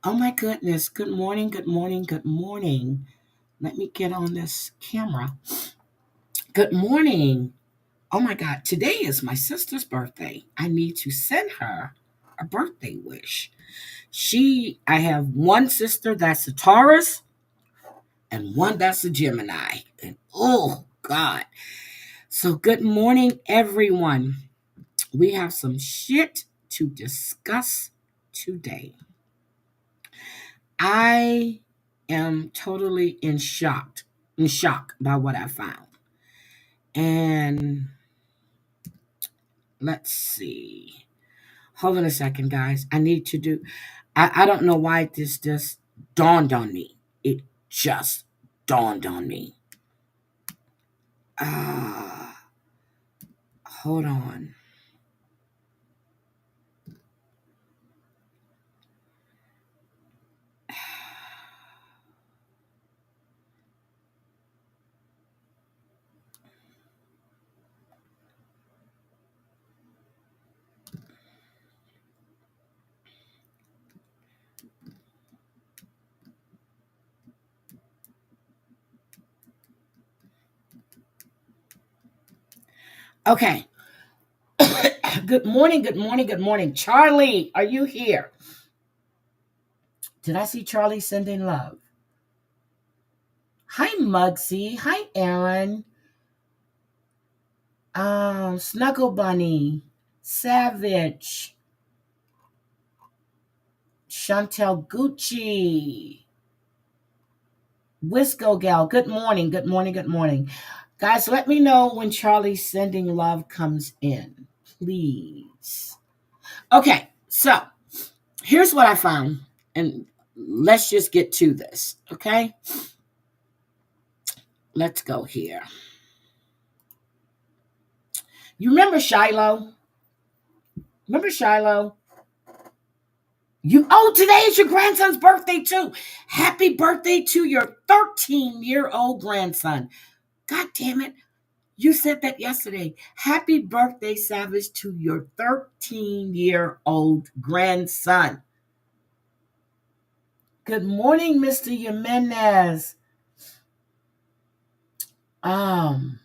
Oh my goodness. Good morning, good morning, good morning. Let me get on this camera. Good morning. Oh my God. Today is my sister's birthday. I need to send her a birthday wish. I have one sister that's a Taurus and one that's a Gemini. And oh God. So good morning, everyone. We have some shit to discuss today. I am totally in shock by what I found. And let's see. Hold on a second, guys. I don't know why this just dawned on me. It just dawned on me. Uh, Hold on. Okay. Good morning, good morning, good morning. Charlie, are you here? Did I see Charlie sending love? Hi, Mugsy. Hi, Aaron. Snuggle Bunny, Savage, Chantel Gucci, Wisco Gal. Good morning, good morning, good morning. Guys, let me know when Charlie's sending love comes in, please. Okay, so here's what I found, and let's just get to this, okay? Let's go here. You remember Shiloh? Remember Shiloh? Today is your grandson's birthday too. Happy birthday to your 13-year-old grandson. God damn it. You said that yesterday. Happy birthday, Savage, to your 13-year-old grandson. Good morning, Mr. Jimenez. Um,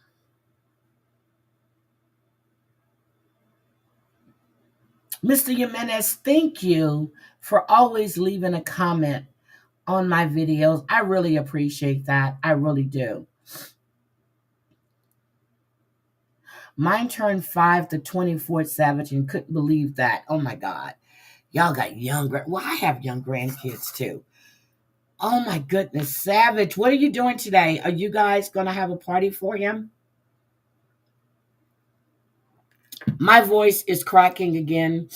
Mr. Jimenez, thank you for always leaving a comment on my videos. I really appreciate that. I really do. Mine turned 5 the 24th, Savage, and couldn't believe that. Oh my God. Y'all got well, I have young grandkids too. Oh my goodness, Savage, what are you doing today? Are you guys going to have a party for him? My voice is cracking again,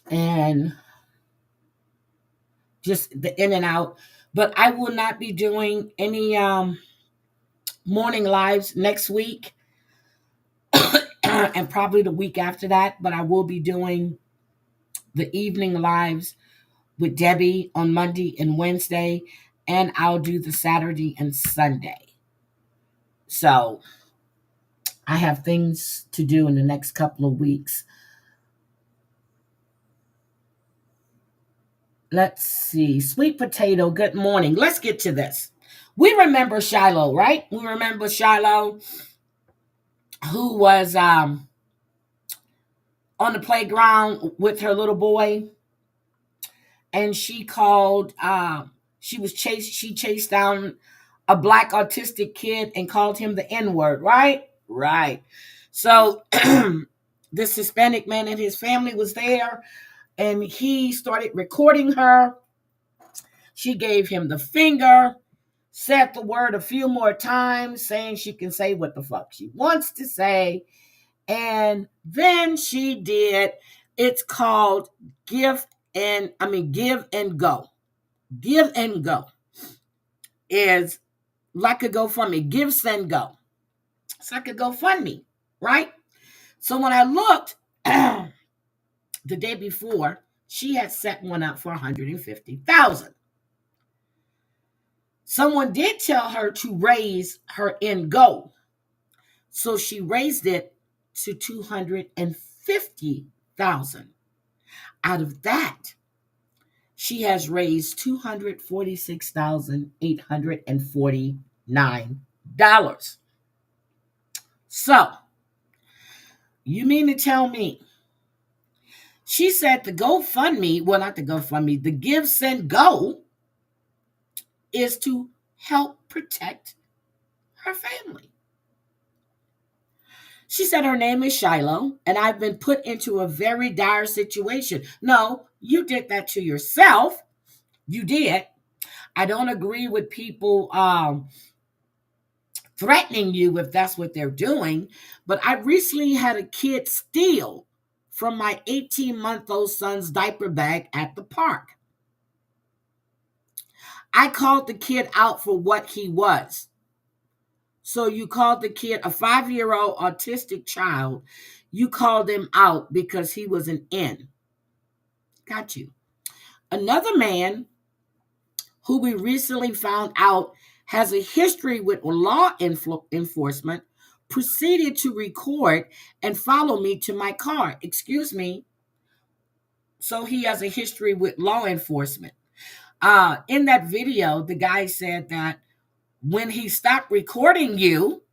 and just the in and out. But I will not be doing any morning lives next week and probably the week after that. But I will be doing the evening lives with Debbie on Monday and Wednesday, and I'll do the Saturday and Sunday. So I have things to do in the next couple of weeks. Let's see. Sweet Potato, good morning. Let's get to this. We remember Shiloh, right? We remember Shiloh, who was on the playground with her little boy, and she chased down a black autistic kid and called him the N-word, right? Right. So this Hispanic man and his family was there, and he started recording her. She gave him the finger, said the word a few more times, saying she can say what the fuck she wants to say. And then she did, it's called give and go. Give and go is like a GoFundMe. Give, send, go. It's like a GoFundMe, right? So when I looked the day before, she had set one up for 150,000. Someone did tell her to raise her end goal. So she raised it to 250,000. Out of that, She has raised $246,849. So, you mean to tell me? She said the GoFundMe, well, not the GoFundMe, the Give, Send, Go is to help protect her family. She said her name is Shiloh, and I've been put into a very dire situation. No, you did that to yourself. You did. I don't agree with people threatening you if that's what they're doing, but I recently had a kid steal from my 18-month-old son's diaper bag at the park. I called the kid out for what he was. So you called the kid a 5-year-old autistic child. You called him out because he was an N. Got you. Another man who we recently found out has a history with law enforcement proceeded to record and follow me to my car. Excuse me. So he has a history with law enforcement. In that video, the guy said that when he stopped recording you,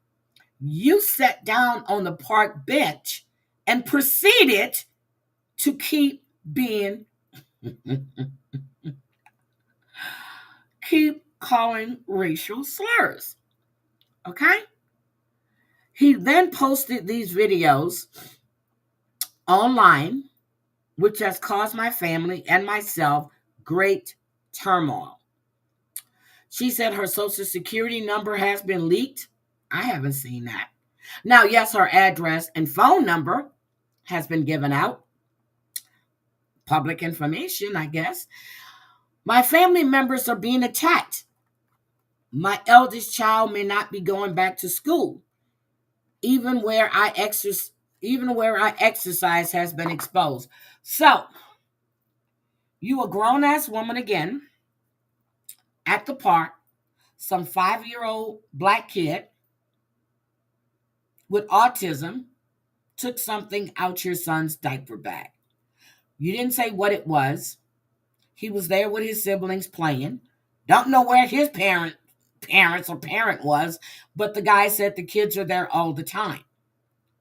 you sat down on the park bench and proceeded to keep being keep calling racial slurs. Okay? He then posted these videos online, which has caused my family and myself great turmoil. She said her social security number has been leaked. I haven't seen that. Now, yes, her address and phone number has been given out. Public information, I guess. My family members are being attacked. My eldest child may not be going back to school. Even where I exercise has been exposed. So, you a grown-ass woman again at the park, some 5-year-old black kid with autism took something out your son's diaper bag. You didn't say what it was. He was there with his siblings playing. Don't know where his parent was, but the guy said the kids are there all the time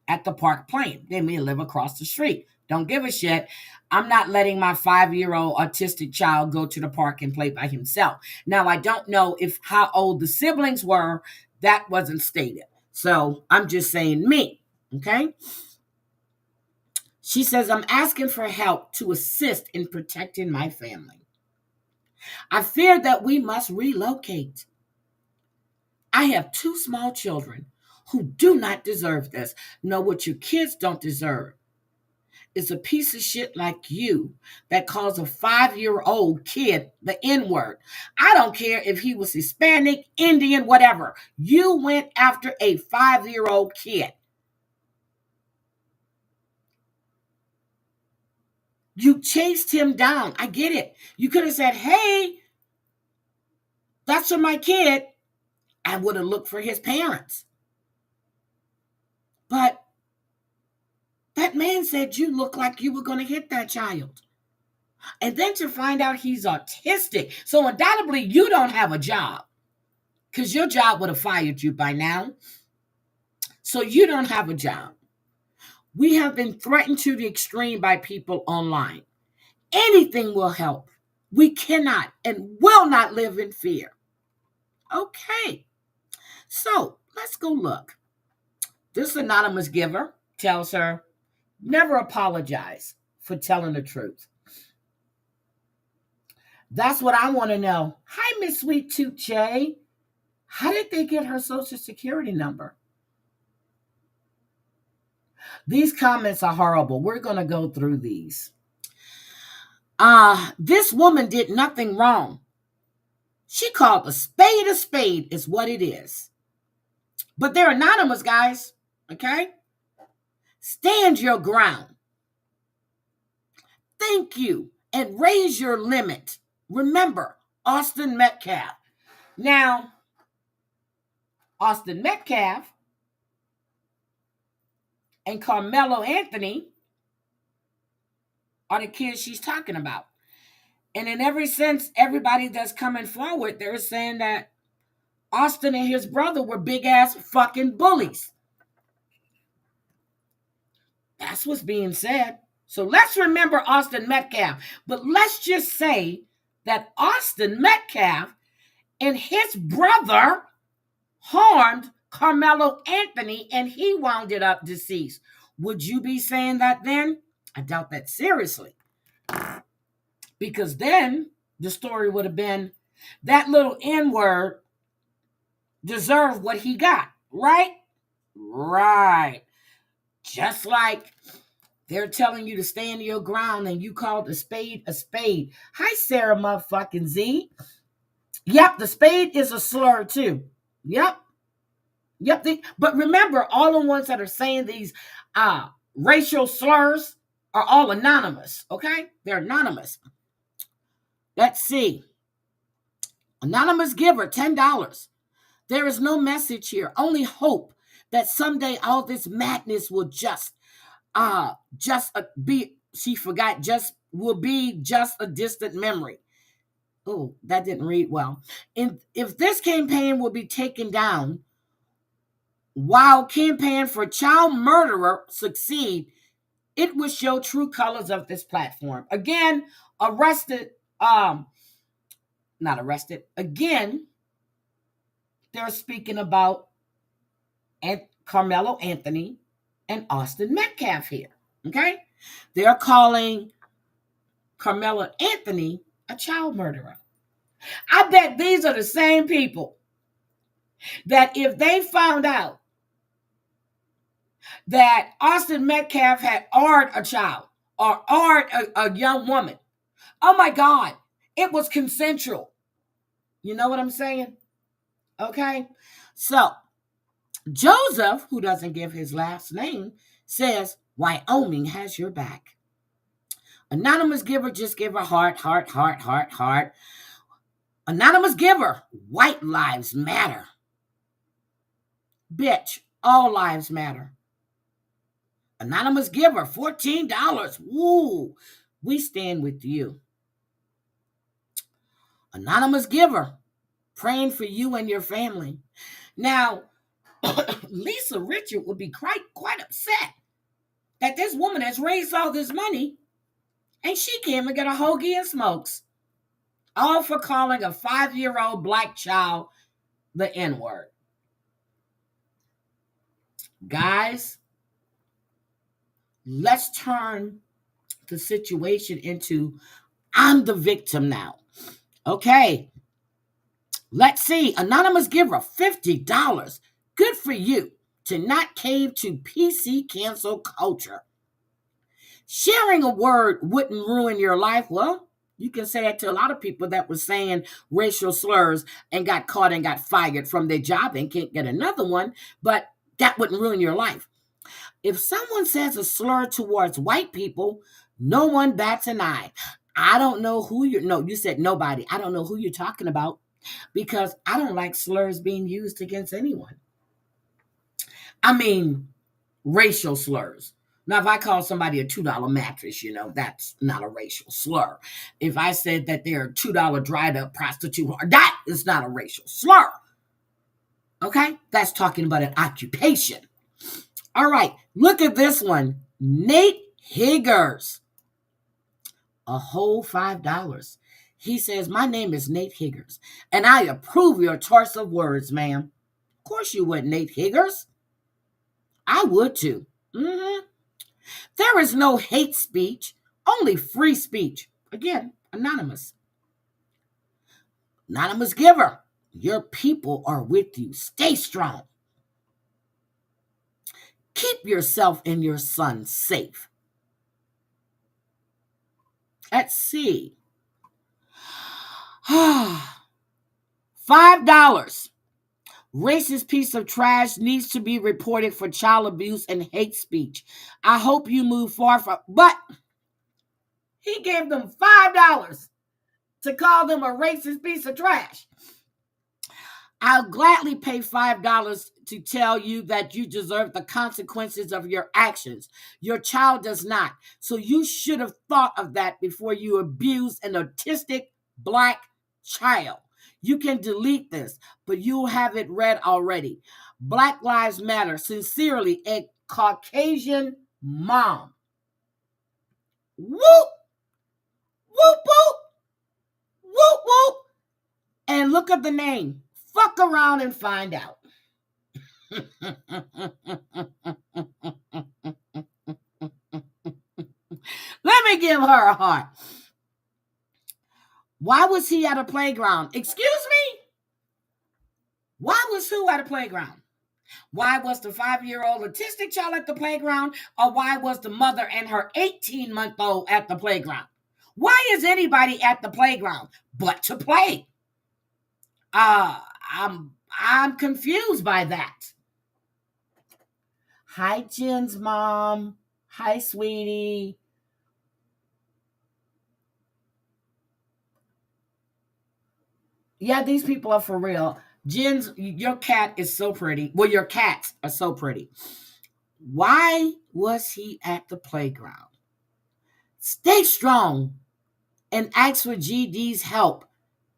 at the park playing. They may live across the street. Don't give a shit. I'm not letting my 5-year-old autistic child go to the park and play by himself. Now, I don't know if how old the siblings were. That wasn't stated. So I'm just saying me. Okay? She says, I'm asking for help to assist in protecting my family. I fear that we must relocate. I have 2 small children who do not deserve this. No, what your kids don't deserve is a piece of shit like you that calls a 5-year-old kid the N-word. I don't care if he was Hispanic, Indian, whatever. You went after a 5-year-old kid. You chased him down. I get it. You could have said, hey, that's for my kid. I would have looked for his parents. But that man said you look like you were going to hit that child. And then to find out he's autistic. So undoubtedly you don't have a job because your job would have fired you by now. So you don't have a job. We have been threatened to the extreme by people online. Anything will help. We cannot and will not live in fear. Okay. So let's go look. This anonymous giver tells her, never apologize for telling the truth. That's what I want to know. Hi, Miss Sweet Tooth J. How did they get her social security number? These comments are horrible. We're going to go through these. This woman did nothing wrong. She called a spade is what it is. But they're anonymous, guys. Okay? Stand your ground. Thank you. And raise your limit. Remember, Austin Metcalf. Now, Austin Metcalf and Carmelo Anthony are the kids she's talking about. And in every sense, everybody that's coming forward, they're saying that Austin and his brother were big ass fucking bullies. That's what's being said. So let's remember Austin Metcalf. But let's just say that Austin Metcalf and his brother harmed Carmelo Anthony and he wound up deceased. Would you be saying that then? I doubt that seriously. Because then the story would have been that little N-word deserved what he got, right? Right. Just like they're telling you to stand your ground and you called a spade a spade. Hi, Sarah motherfucking Z. Yep, the spade is a slur too. Yep. Yep. But remember, all the ones that are saying these racial slurs are all anonymous, okay? They're anonymous. Let's see. Anonymous giver, $10. There is no message here, only hope that someday all this madness will just be, she forgot, just will be just a distant memory. Oh, that didn't read well. And if this campaign will be taken down, while campaign for child murderer succeed, it will show true colors of this platform. Again, not arrested. Again, they're speaking about Carmelo Anthony and Austin Metcalf here. Okay? They're calling Carmelo Anthony a child murderer. I bet these are the same people that if they found out that Austin Metcalf had ordered a child or ordered a young woman, oh my God, it was consensual. You know what I'm saying? Okay? So, Joseph, who doesn't give his last name, says, Wyoming has your back. Anonymous giver, just give a heart, heart, heart, heart, heart. Anonymous giver, white lives matter. Bitch, all lives matter. Anonymous giver, $14. Woo, we stand with you. Anonymous giver, praying for you and your family. Now, Lisa Richard would be quite upset that this woman has raised all this money and she can't even get a hoagie and smokes. All for calling a 5-year-old black child the N-word. Guys, let's turn the situation into I'm the victim now. Okay. Let's see. Anonymous giver, $50. Good for you to not cave to PC cancel culture. Sharing a word wouldn't ruin your life. Well, you can say that to a lot of people that were saying racial slurs and got caught and got fired from their job and can't get another one, but that wouldn't ruin your life. If someone says a slur towards white people, no one bats an eye. I don't know who you said nobody. I don't know who you're talking about because I don't like slurs being used against anyone. I mean, racial slurs. Now, if I call somebody a $2 mattress, that's not a racial slur. If I said that they're a $2 dried up prostitute, that is not a racial slur. Okay? That's talking about an occupation. All right, look at this one. Nate Higgers. A whole $5. He says, my name is Nate Higgers, and I approve your choice of words, ma'am. Of course you would, Nate Higgers. I would too. Mm-hmm. There is no hate speech, only free speech. Again, anonymous. Anonymous giver. Your people are with you. Stay strong. Keep yourself and your son safe. Let's see. $5. Racist piece of trash needs to be reported for child abuse and hate speech. I hope you move far from, but he gave them $5 to call them a racist piece of trash. I'll gladly pay $5 to tell you that you deserve the consequences of your actions. Your child does not. So you should have thought of that before you abuse an autistic black child. You can delete this, but you'll have it read already. Black Lives Matter. Sincerely, a Caucasian mom. Whoop, whoop, whoop, whoop, whoop. And look at the name. Fuck around and find out. Let me give her a heart. Why was he at a playground? Excuse me? Why was who at a playground? Why was the 5-year-old autistic child at the playground? Or why was the mother and her 18-month-old at the playground? Why is anybody at the playground but to play? I'm confused by that. Hi, Jen's mom. Hi, sweetie. Yeah, these people are for real. Jen's, your cat is so pretty. Well, your cats are so pretty. Why was he at the playground? Stay strong and ask for GD's help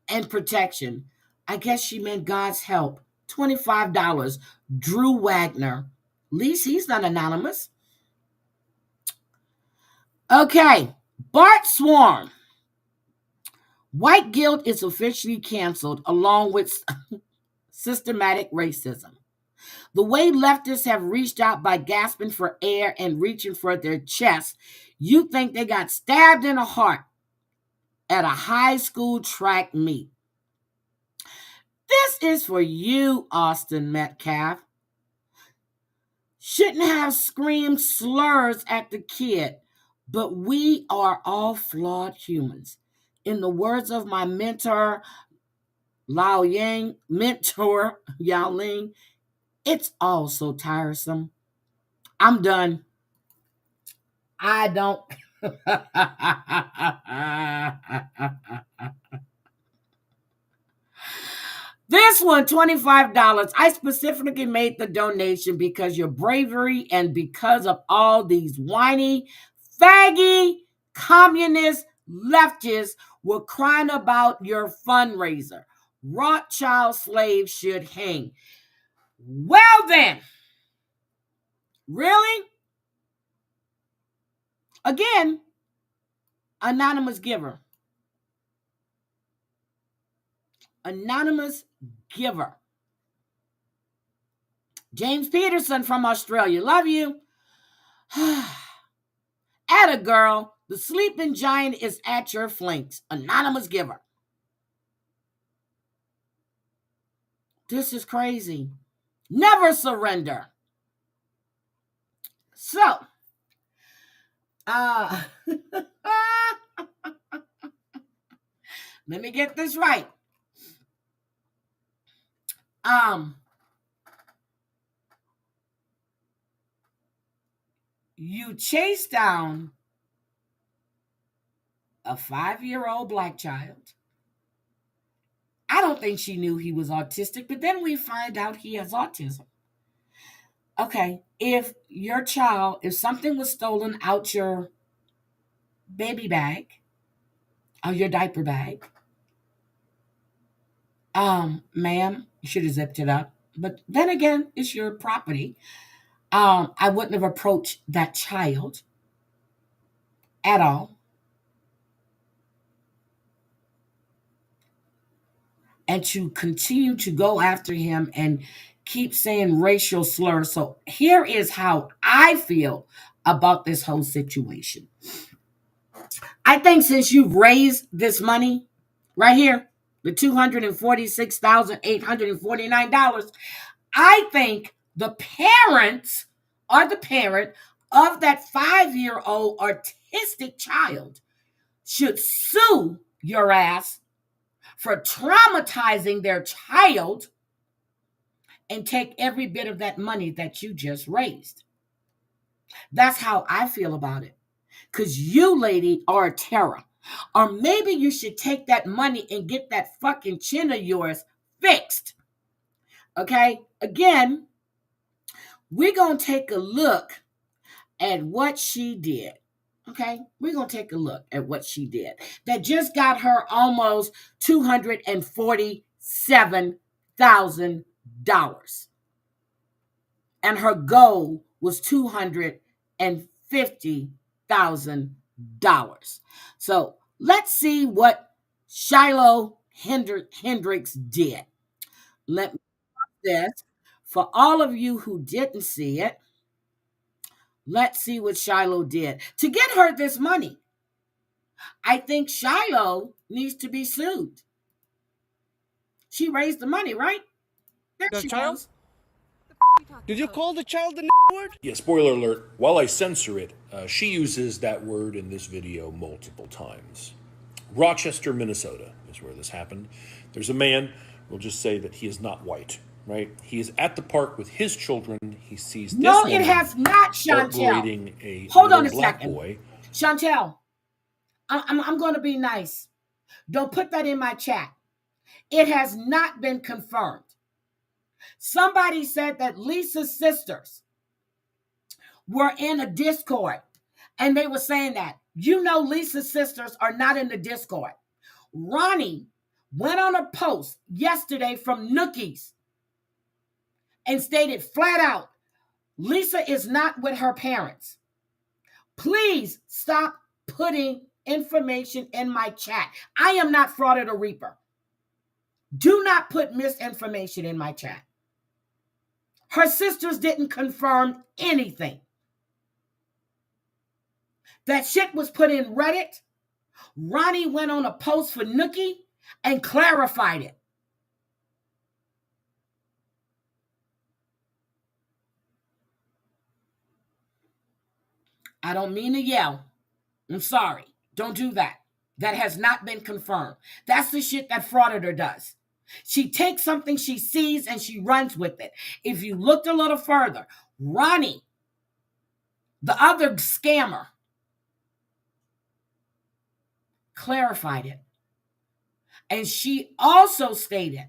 and protection. I guess she meant God's help. $25. Drew Wagner. At least he's not anonymous. Okay. Bart Swarm. White guilt is officially canceled along with systematic racism. The way leftists have reached out by gasping for air and reaching for their chest, you think they got stabbed in the heart at a high school track meet. This is for you, Austin Metcalf. Shouldn't have screamed slurs at the kid, but we are all flawed humans. In the words of my mentor, Yao Ling, it's all so tiresome. I'm done. I don't. This one, $25. I specifically made the donation because your bravery and because of all these whiny, faggy, communist leftists were crying about your fundraiser. Rothschild slaves should hang. Well then, really? Again, anonymous giver. Anonymous giver. James Peterson from Australia. Love you. Atta girl. The sleeping giant is at your flanks. Anonymous giver. This is crazy. Never surrender. So, let me get this right. You chase down a 5-year-old black child. I don't think she knew he was autistic, but then we find out he has autism. Okay, if your child, if something was stolen out your baby bag or your diaper bag, ma'am, you should have zipped it up. But then again, it's your property. I wouldn't have approached that child at all. And to continue to go after him and keep saying racial slurs. So here is how I feel about this whole situation. I think since you've raised this money right here, the $246,849, I think the parents or the parent of that 5-year-old autistic child should sue your ass for traumatizing their child and take every bit of that money that you just raised. That's how I feel about it. Because you, lady, are a terror. Or maybe you should take that money and get that fucking chin of yours fixed. Okay? Again, we're going to take a look at what she did. Okay, we're going to take a look at what she did that just got her almost $247,000. And her goal was $250,000. So let's see what Shiloh Hendricks did. Let me do this. For all of you who didn't see it, let's see what Shiloh did to get her this money. I think Shiloh needs to be sued. She raised the money, right? There The she child? goes. Did you call the child the word? Yeah, spoiler alert, while I censor it, she uses that word in this video multiple times. Rochester, Minnesota is where this happened. There's a man, we'll just say that he is not white, right? He is at the park with his children. He sees this No, woman it has not, start Chantel. berating a Hold on little a black second. boy. Chantel, I'm going to be nice. Don't put that in my chat. It has not been confirmed. Somebody said that Lisa's sisters were in a Discord, and they were saying that, Lisa's sisters are not in the Discord. Ronnie went on a post yesterday from Nookies and stated flat out, Lisa is not with her parents. Please stop putting information in my chat. I am not Fraud or Reaper. Do not put misinformation in my chat. Her sisters didn't confirm anything. That shit was put in Reddit. Ronnie went on a post for Nookie and clarified it. I don't mean to yell. I'm sorry. Don't do that. That has not been confirmed. That's the shit that Frauditor does. She takes something she sees and she runs with it. If you looked a little further, Ronnie, the other scammer, clarified it. And she also stated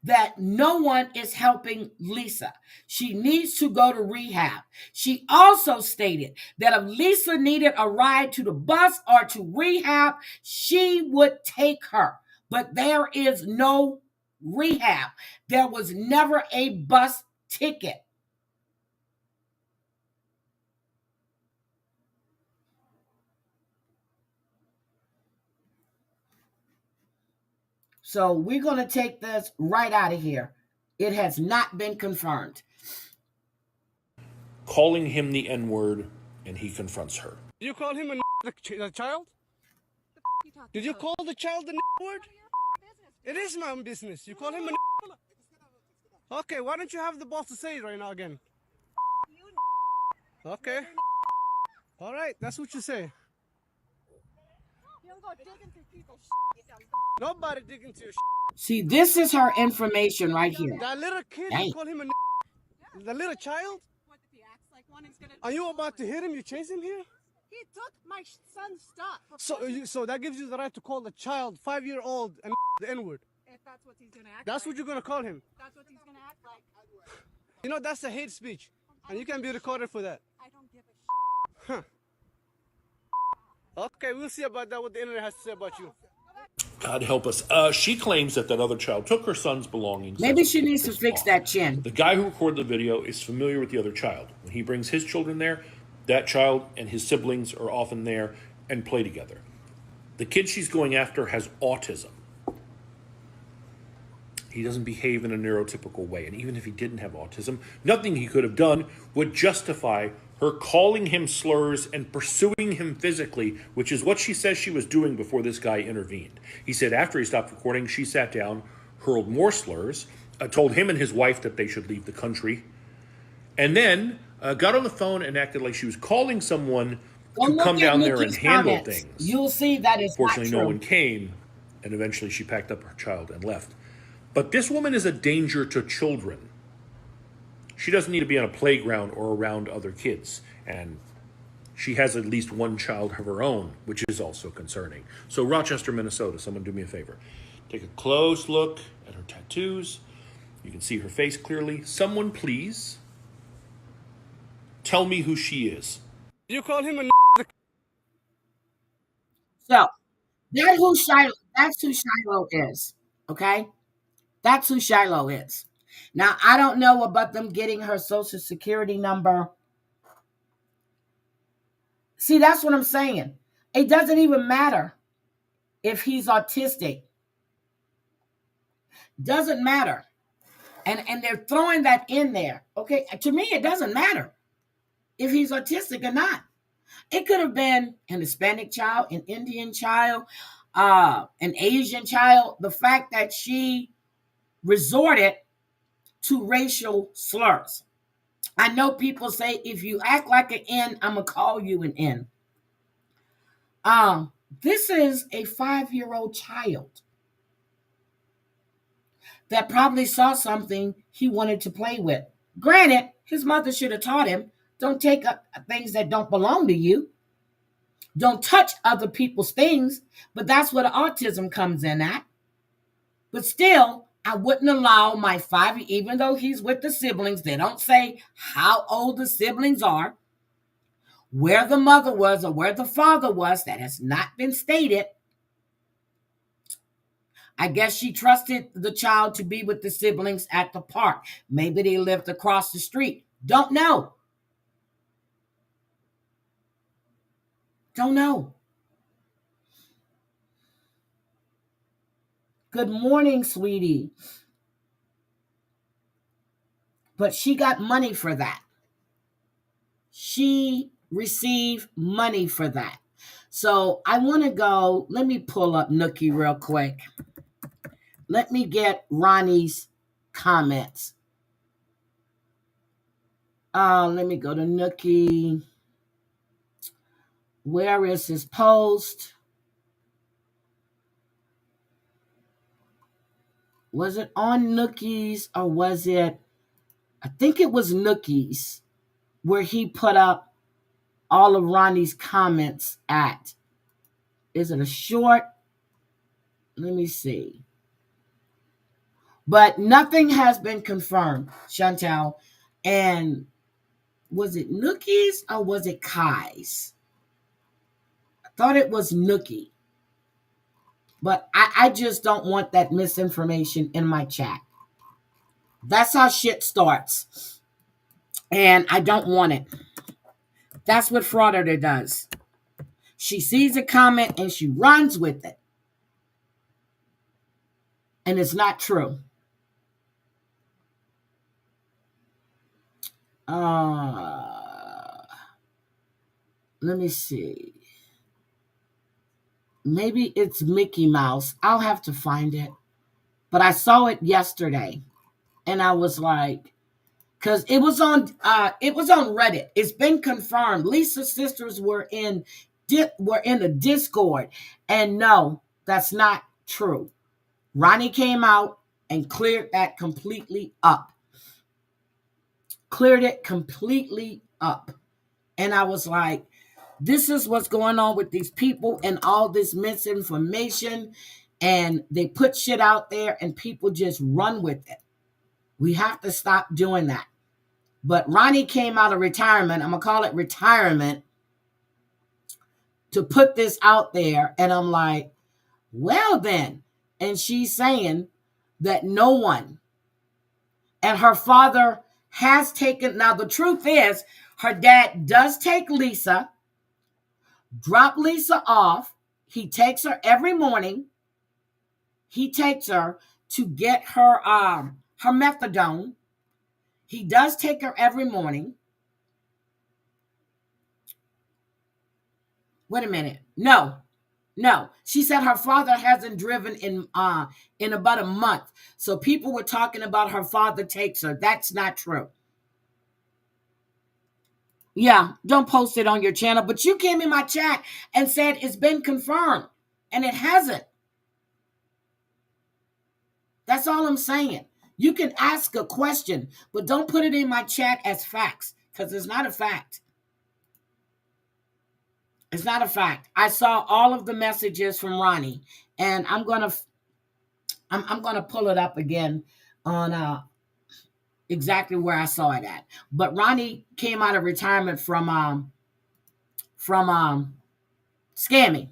that no one is helping Lisa. She needs to go to rehab. She also stated that if Lisa needed a ride to the bus or to rehab, she would take her. But there is no rehab. There was never a bus ticket. So we're going to take this right out of here. It has not been confirmed. Calling him the N-word, and he confronts her. Did you call him the child? Did you call the child the word? It is my own business. You call him a Okay, why don't you have the boss to say it right now again? Okay. All right, that's what you say. Nobody digging into your See, this is her information right here. That little kid, Dang. you call him a the little child? Are you about to hit him? You chase him here? He took my son's stuff. So that gives you the right to call a child, 5-year-old, and the N-word. If that's what he's gonna act That's like. what you're gonna call him. That's what he's gonna act like. You know, that's a hate speech. And you can be recorded for that. I don't give a Huh. Okay, we'll see about that, what the internet has to say about you. God help us. She claims that other child took her son's belongings. Maybe she needs to fix that chin. The guy who recorded the video is familiar with the other child. When he brings his children there, that child and his siblings are often there and play together. The kid she's going after has autism. He doesn't behave in a neurotypical way. And even if he didn't have autism, nothing he could have done would justify her calling him slurs and pursuing him physically, which is what she says she was doing before this guy intervened. He said after he stopped recording, she sat down, hurled more slurs, told him and his wife that they should leave the country, and then got on the phone and acted like she was calling someone to come down there and handle things. You'll see that is Fortunately, not no true. one came, and eventually she packed up her child and left. But this woman is a danger to children. She doesn't need to be on a playground or around other kids. And she has at least one child of her own, which is also concerning. So Rochester, Minnesota, someone do me a favor. Take a close look at her tattoos. You can see her face clearly. Someone please tell me who she is. You call him a So that's who Shiloh is. Okay? That's who Shiloh is. Now, I don't know about them getting her social security number. See, that's what I'm saying. It doesn't even matter if he's autistic. Doesn't matter. And they're throwing that in there. Okay? To me, it doesn't matter if he's autistic or not. It could have been an Hispanic child, an Indian child, an Asian child. The fact that she resorted to racial slurs. I know people say, if you act like an N, I'm going to call you an N. This is a 5-year-old child that probably saw something he wanted to play with. Granted, his mother should have taught him, don't take up things that don't belong to you. Don't touch other people's things. But that's what autism comes in at. But still, I wouldn't allow my 5, even though he's with the siblings, they don't say how old the siblings are, where the mother was or where the father was. That has not been stated. I guess she trusted the child to be with the siblings at the park. Maybe they lived across the street. Don't know. Don't know. Good morning, sweetie. But she got money for that. She received money for that. So I want to go, let me pull up Nookie real quick. Let me get Ronnie's comments. Let me go to Nookie. Where is his post? Was it on Nookie's or was it, I think it was Nookie's, where he put up all of Ronnie's comments at. Is it a short? Let me see. But nothing has been confirmed, Chantel. And was it Nookie's or was it Kai's? I thought it was Nookie. But I just don't want that misinformation in my chat. That's how shit starts. And I don't want it. That's what Frauditor does. She sees a comment and she runs with it. And it's not true. Let me see. Maybe it's Mickey Mouse. I'll have to find it. But I saw it yesterday. And I was like, because it was on Reddit. It's been confirmed. Lisa's sisters were in the Discord. And no, that's not true. Ronnie came out and cleared that completely up. Cleared it completely up. And I was like, this is what's going on with these people and all this misinformation. And they put shit out there and people just run with it. We have to stop doing that. But Ronnie came out of retirement. I'm going to call it retirement, to put this out there. And I'm like, well then. And she's saying that no one, and her father has taken, now the truth is, her dad does take Lisa, drop Lisa off. He takes her every morning. He takes her to get her methadone. He does take her every morning. Wait a minute. No. She said her father hasn't driven in about a month. So people were talking about her father takes her. That's not true. Yeah, don't post it on your channel. But you came in my chat and said it's been confirmed. And it hasn't. That's all I'm saying. You can ask a question, but don't put it in my chat as facts, because it's not a fact. It's not a fact. I saw all of the messages from Ronnie, and I'm gonna pull it up again on exactly where I saw it at. But Ronnie came out of retirement from scamming.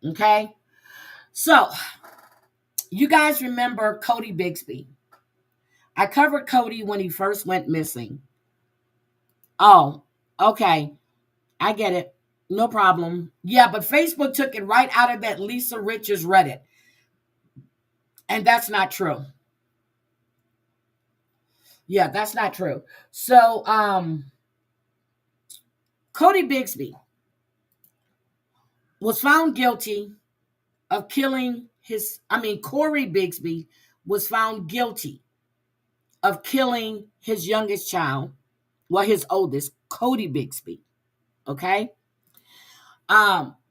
Okay, so you guys remember Cory Bigsby? I covered Cody when he first went missing. Oh, okay, I get it. No problem. Yeah, but Facebook took it right out of that Lisa Richards Reddit, and that's not true. Yeah, that's not true. So, Cory Bigsby was found guilty of killing Cory Bigsby was found guilty of killing his youngest child, well, his oldest, Cory Bigsby. Okay.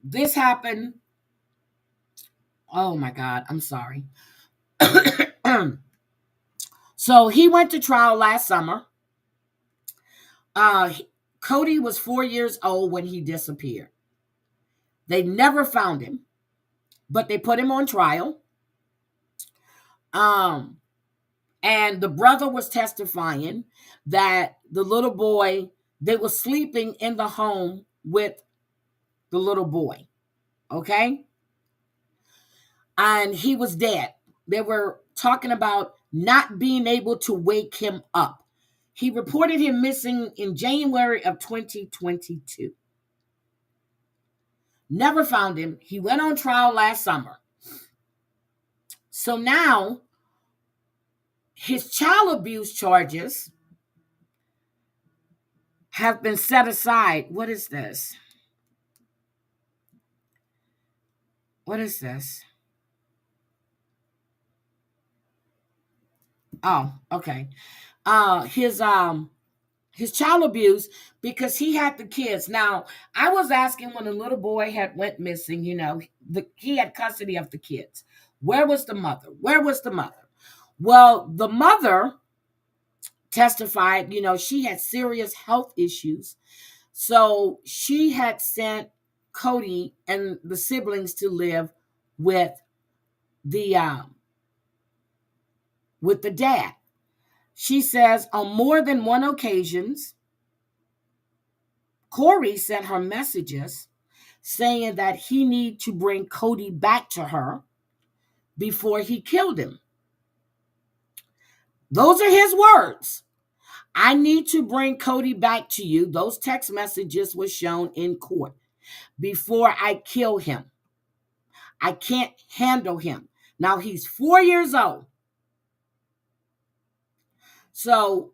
This happened. Oh my God, I'm sorry. So he went to trial last summer. Cody was 4 years old when he disappeared. They never found him, but they put him on trial. And the brother was testifying that the little boy, they were sleeping in the home with the little boy. Okay. And he was dead. They were talking about not being able to wake him up. He reported him missing in January of 2022. Never found him. He went on trial last summer. So now his child abuse charges have been set aside. What is this? What is this? Oh, okay. His child abuse, because he had the kids. Now, I was asking when the little boy had went missing, he had custody of the kids. Where was the mother? Where was the mother? Well, the mother testified, she had serious health issues. So she had sent Cody and the siblings to live with the dad. She says on more than one occasions, Cory sent her messages saying that he needed to bring Cody back to her before he killed him. Those are his words. I need to bring Cody back to you. Those text messages were shown in court before I kill him. I can't handle him. Now he's 4 years old. So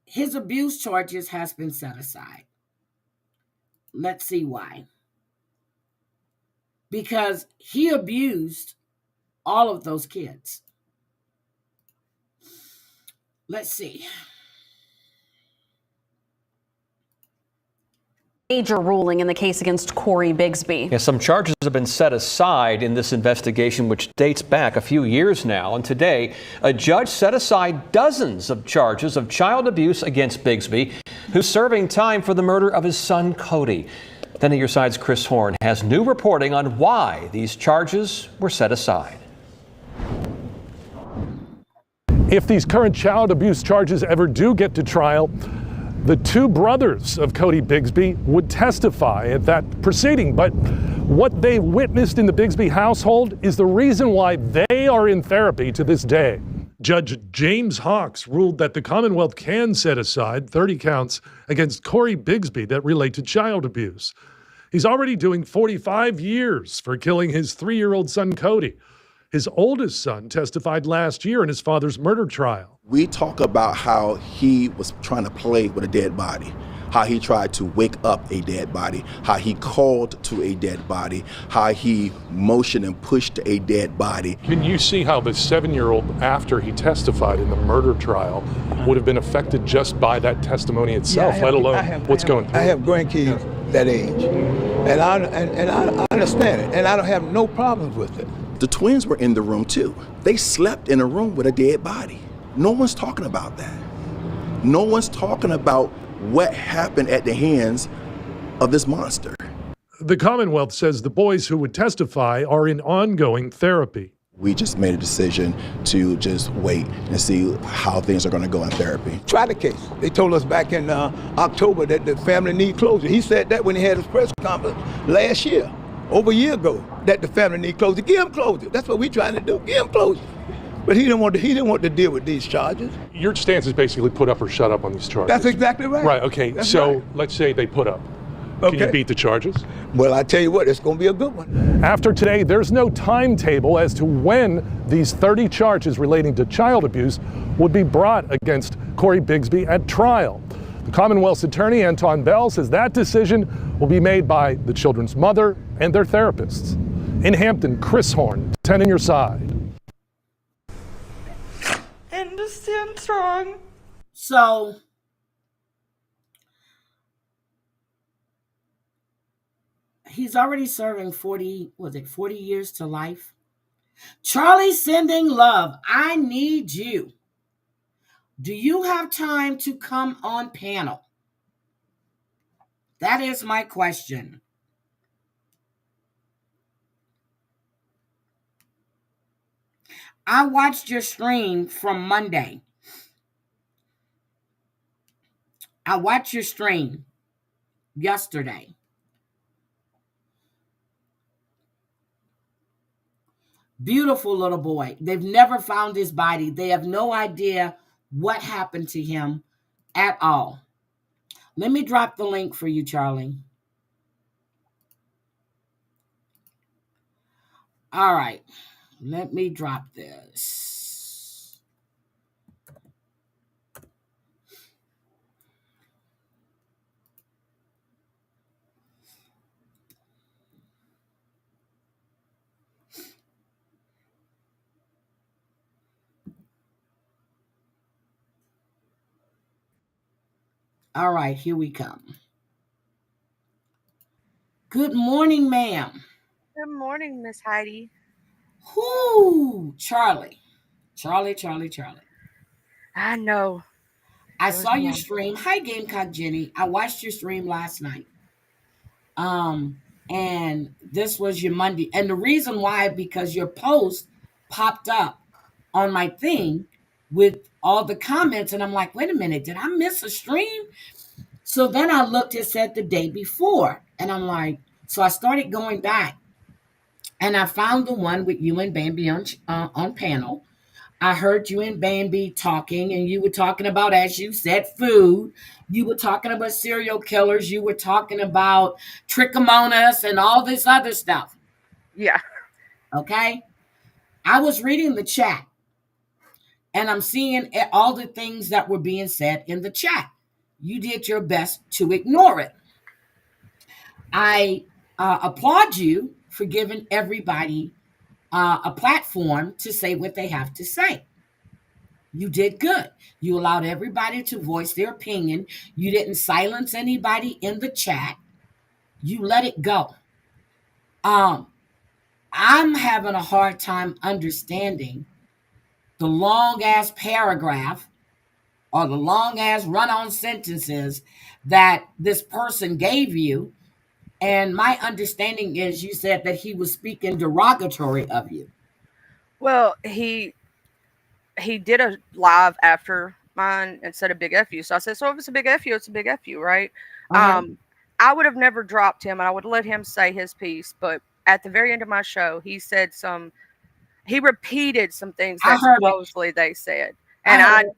his abuse charges has been set aside. Let's see why. Because he abused all of those kids. Let's see. Major ruling in the case against Cory Bigsby. Yeah, some charges have been set aside in this investigation, which dates back a few years now. And today, a judge set aside dozens of charges of child abuse against Bigsby, who's serving time for the murder of his son, Cody. Then at your side's Chris Horn has new reporting on why these charges were set aside. If these current child abuse charges ever do get to trial, the two brothers of Cory Bigsby would testify at that proceeding. But what they witnessed in the Bigsby household is the reason why they are in therapy to this day. Judge James Hawks ruled that the Commonwealth can set aside 30 counts against Cory Bigsby that relate to child abuse. He's already doing 45 years for killing his 3-year-old son, Cody. His oldest son testified last year in his father's murder trial. We talk about how he was trying to play with a dead body, how he tried to wake up a dead body, how he called to a dead body, how he motioned and pushed a dead body. Can you see how the 7-year-old, after he testified in the murder trial, would have been affected just by that testimony itself, let alone what's going through? I have grandkids that age, and I understand it, and I don't have no problems with it. The twins were in the room too. They slept in a room with a dead body. No one's talking about that. No one's talking about what happened at the hands of this monster. The Commonwealth says the boys who would testify are in ongoing therapy. We just made a decision to just wait and see how things are going to go in therapy. Try the case. They told us back in October that the family need closure. He said that when he had his press conference last year, over a year ago, that the family need closure. Give him closure. That's what we're trying to do. Give him closure. But he didn't want to deal with these charges. Your stance is basically put up or shut up on these charges. That's exactly right. Right, okay. That's so right. let's say they put up. Can you beat the charges? Well, I tell you what, it's going to be a good one. After today, there's no timetable as to when these 30 charges relating to child abuse would be brought against Cory Bigsby at trial. The Commonwealth's attorney, Anton Bell, says that decision will be made by the children's mother and their therapists. In Hampton, Chris Horn, 10 on your side. And to stand strong. So, he's already serving 40 years to life? Charlie sending love. I need you. Do you have time to come on panel? That is my question. I watched your stream from Monday. I watched your stream yesterday. Beautiful little boy. They've never found his body. They have no idea what happened to him at all. Let me drop the link for you, Charlie. All right. Let me drop this. All right, here we come. Good morning, ma'am. Good morning, Miss Heidi. Whoo, Charlie. I know. I saw your stream. Hi, Gamecock Jenny. I watched your stream last night. And this was your Monday. And the reason why, because your post popped up on my thing with all the comments. And I'm like, wait a minute, did I miss a stream? So then I looked, it said the day before. And I'm like, so I started going back. And I found the one with you and Bambi on panel. I heard you and Bambi talking, and you were talking about, as you said, food. You were talking about serial killers. You were talking about trichomonas and all this other stuff. Yeah. Okay? I was reading the chat, and I'm seeing all the things that were being said in the chat. You did your best to ignore it. I applaud you for giving everybody a platform to say what they have to say. You did good. You allowed everybody to voice their opinion. You didn't silence anybody in the chat. You let it go. I'm having a hard time understanding the long ass paragraph or the long ass run-on sentences that this person gave you. And my understanding is you said that he was speaking derogatory of you. Well, he did a live after mine and said a big F you. So I said, so if it's a big F you, it's a big F you, right? Uh-huh. I would have never dropped him and I would let him say his piece. But at the very end of my show, he said he repeated some things that supposedly they said. And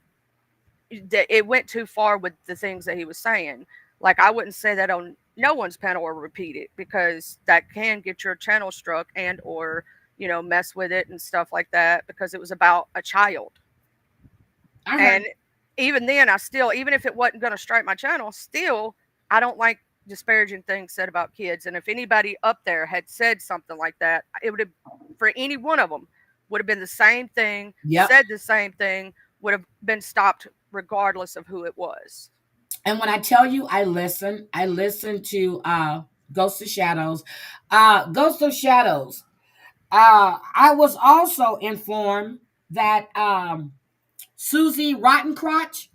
it went too far with the things that he was saying. Like, I wouldn't say that on no one's panel or repeat it, because that can get your channel struck and or mess with it and stuff like that, because it was about a child. And even then, even if it wasn't going to strike my channel, still, I don't like disparaging things said about kids. And if anybody up there had said something like that, it would have, for any one of them, would have been the same thing, said the same thing, would have been stopped regardless of who it was. And when I tell you I listen to Ghost of Shadows. Ghost of Shadows. I was also informed that Susie Rottencrotch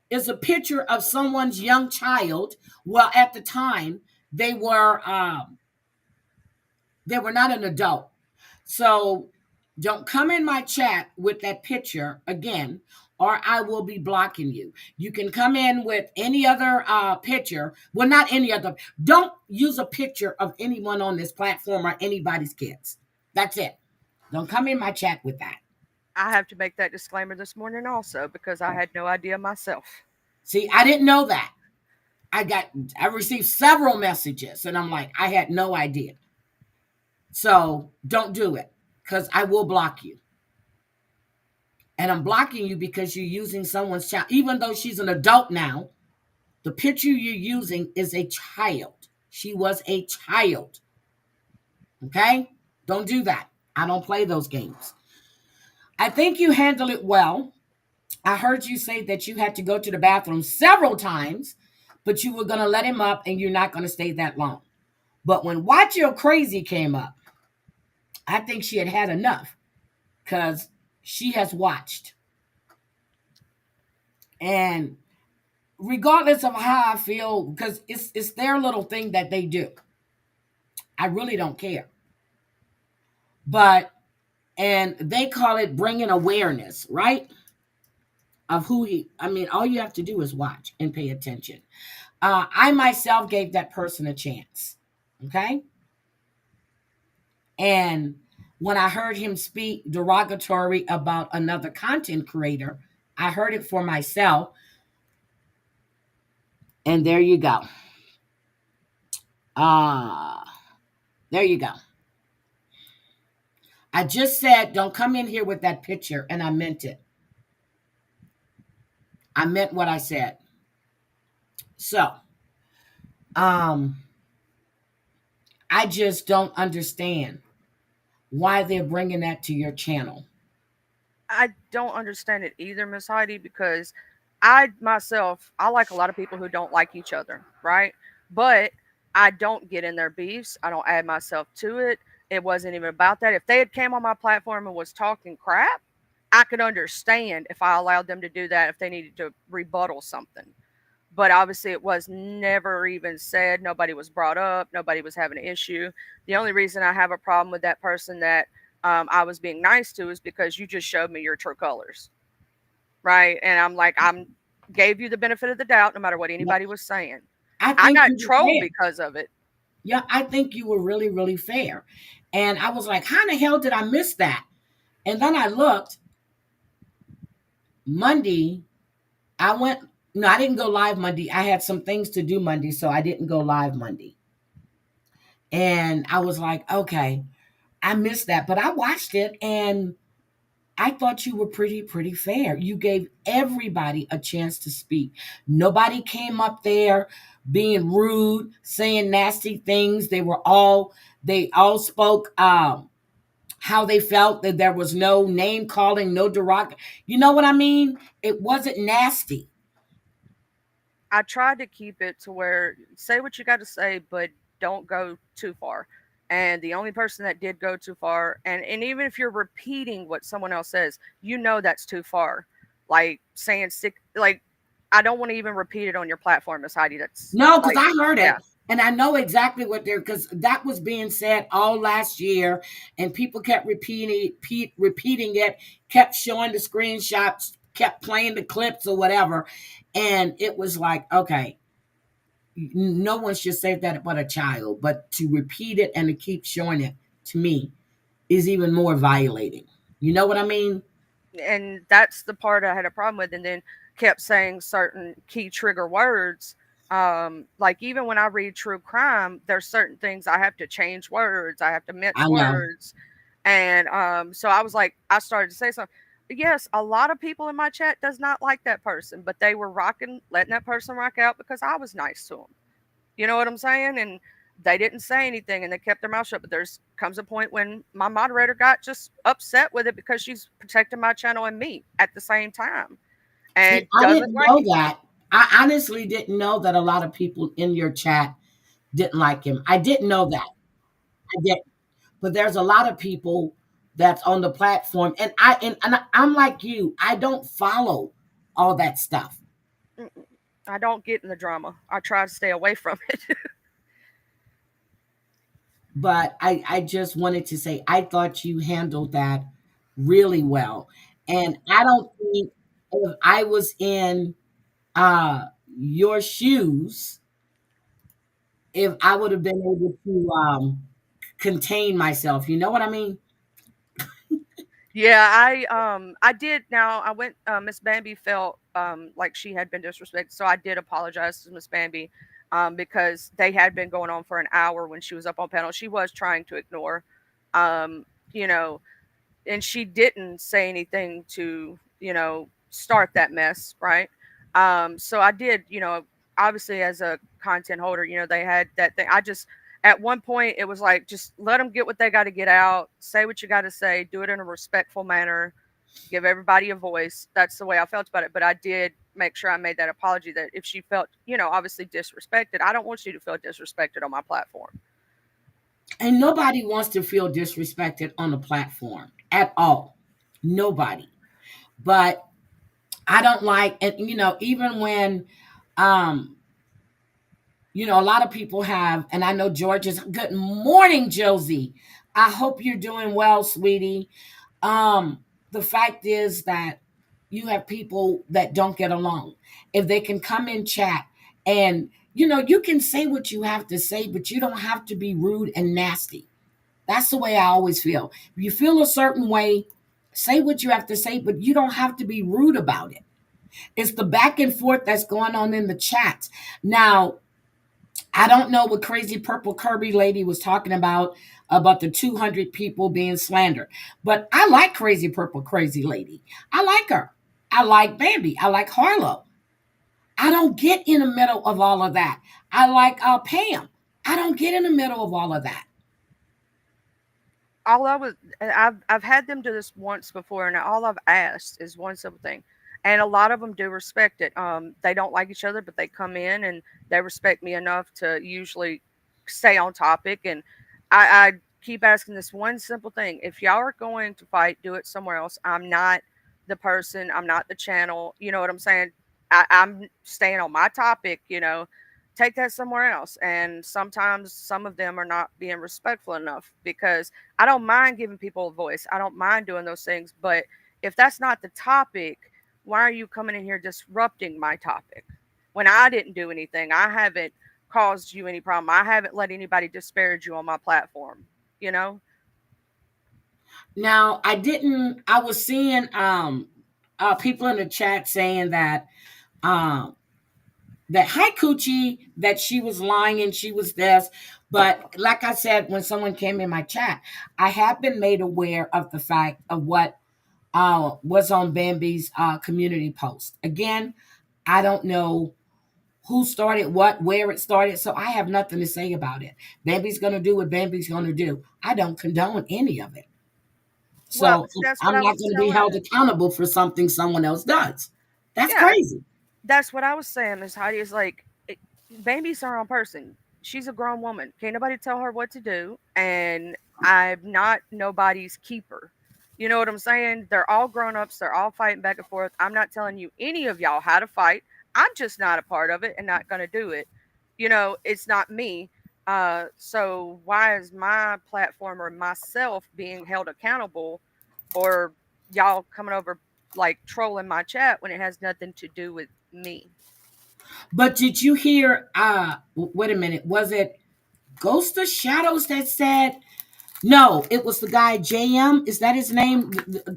is a picture of someone's young child. Well, at the time, they were not an adult. So Don't come in my chat with that picture again, or I will be blocking you. You can come in with any other picture. Well, not any other. Don't use a picture of anyone on this platform or anybody's kids. That's it. Don't come in my chat with that. I have to make that disclaimer this morning also because I had no idea myself. See, I didn't know that. I received several messages and I'm like, I had no idea. So don't do it because I will block you. And I'm blocking you because you're using someone's child. Even though she's an adult now, the picture you're using is a child. She was a child. Okay? Don't do that. I don't play those games. I think you handle it well. I heard you say that you had to go to the bathroom several times, but you were going to let him up and you're not going to stay that long. But when Watch Your Crazy came up, I think she had had enough because she has watched. And regardless of how I feel, because it's their little thing that they do, I really don't care. But, and they call it bringing awareness, right? Of who all you have to do is watch and pay attention. I myself gave that person a chance. Okay. And when I heard him speak derogatory about another content creator, I heard it for myself. And there you go. There you go. I just said, don't come in here with that picture, and I meant it. I meant what I said. So, I just don't understand why they're bringing that to your channel. I don't understand it either, Miss Heidi, because I myself, I like a lot of people who don't like each other, right? But I don't get in their beefs. I don't add myself to it. It wasn't even about that. If they had came on my platform and was talking crap, I could understand if I allowed them to do that if they needed to rebuttal something. But obviously it was never even said. Nobody was brought up. Nobody was having an issue. The only reason I have a problem with that person that I was being nice to is because you just showed me your true colors. Right. And I'm like, gave you the benefit of the doubt, no matter what anybody was saying. I got trolled because of it. Yeah, I think you were really, really fair. And I was like, how in the hell did I miss that? And then I looked. Monday, I didn't go live Monday. I had some things to do Monday, so I didn't go live Monday. And I was like, okay, I missed that. But I watched it and I thought you were pretty fair. You gave everybody a chance to speak. Nobody came up there being rude, saying nasty things. They all spoke how they felt, that there was no name calling, no derogatory. You know what I mean? It wasn't nasty. I tried to keep it to where say what you got to say, but don't go too far. And the only person that did go too far, and even if you're repeating what someone else says, you know that's too far. Like saying sick, like I don't want to even repeat it on your platform, Miss Heidi. That's no, because I heard it. And I know exactly what because that was being said all last year, and people kept repeating it, kept showing the screenshots, kept playing the clips or whatever. And it was like, okay, no one should say that but a child, but to repeat it and to keep showing it to me is even more violating. You know what I mean? And that's the part I had a problem with. And then kept saying certain key trigger words. Like even when I read true crime, there's certain things I have to change words. I have to mix words. And so I was like, I started to say something. Yes, a lot of people in my chat does not like that person, but they were letting that person rock out because I was nice to them. You know what I'm saying? And they didn't say anything and they kept their mouth shut. But comes a point when my moderator got just upset with it because she's protecting my channel and me at the same time. And I didn't know that. I honestly didn't know that a lot of people in your chat didn't like him. I didn't know that. I didn't. But there's a lot of people that's on the platform, and I'm like you. I don't follow all that stuff. I don't get in the drama. I try to stay away from it. But I just wanted to say I thought you handled that really well. And I don't think if I was in your shoes, if I would have been able to contain myself. You know what I mean? Yeah, I did. Now I went. Miss Bambi felt like she had been disrespected, so I did apologize to Miss Bambi, because they had been going on for an hour when she was up on panel. She was trying to ignore, um, you know, and she didn't say anything to, start that mess, right? So I did, obviously as a content holder, they had that thing. I just at one point it was like, just let them get what they got to get out, say what you got to say, do it in a respectful manner, give everybody a voice. That's the way I felt about it. But I did make sure I made that apology, that if she felt, obviously disrespected, I don't want you to feel disrespected on my platform. And nobody wants to feel disrespected on the platform at all. Nobody. But I don't like, and even when, um, a lot of people have, and I know George is. Good morning, Josie. I hope you're doing well, sweetie. The fact is that you have people that don't get along. If they can come in chat and you can say what you have to say, but you don't have to be rude and nasty. That's the way I always feel. If you feel a certain way, say what you have to say, but you don't have to be rude about it. It's the back and forth that's going on in the chat. Now, I don't know what Crazy Purple Kirby lady was talking about the 200 people being slandered. But I like Crazy Purple Crazy Lady. I like her. I like Bambi. I like Harlow. I don't get in the middle of all of that. I like Pam. I don't get in the middle of all of that. I've had them do this once before, and all I've asked is one simple thing, and a lot of them do respect it. They don't like each other, but they come in and they respect me enough to usually stay on topic. And I keep asking this one simple thing: if y'all are going to fight, do it somewhere else. I'm not the person. I'm not the channel. You know what I'm saying? I'm staying on my topic. Take that somewhere else. And sometimes some of them are not being respectful enough, because I don't mind giving people a voice. I don't mind doing those things. But if that's not the topic, why are you coming in here disrupting my topic when I didn't do anything? I haven't caused you any problem. I haven't let anybody disparage you on my platform, you know? Now, I was seeing people in the chat saying that um that hi Coochie, that she was lying and she was this. But like I said, when someone came in my chat, I have been made aware of the fact of what was on Bambi's community post. Again, I don't know who started what, where it started, so I have nothing to say about it. Bambi's going to do what Bambi's going to do. I don't condone any of it. Well, So that's what I'm I not was going to be telling. held accountable for something someone else does. That's Yeah, crazy. that's what I was saying, Miss Heidi. Is like, Bambi's her own person. She's a grown woman. Can't nobody tell her what to do. And I'm not nobody's keeper. You know what I'm saying? They're all grown ups. They're all fighting back and forth. I'm not telling you any of y'all how to fight. I'm just not a part of it and not going to do it. It's not me. So why is my platform or myself being held accountable, or y'all coming over like trolling my chat when it has nothing to do with me? But did you hear wait a minute, was it Ghost of Shadows that said, no, it was the guy JM, is that his name?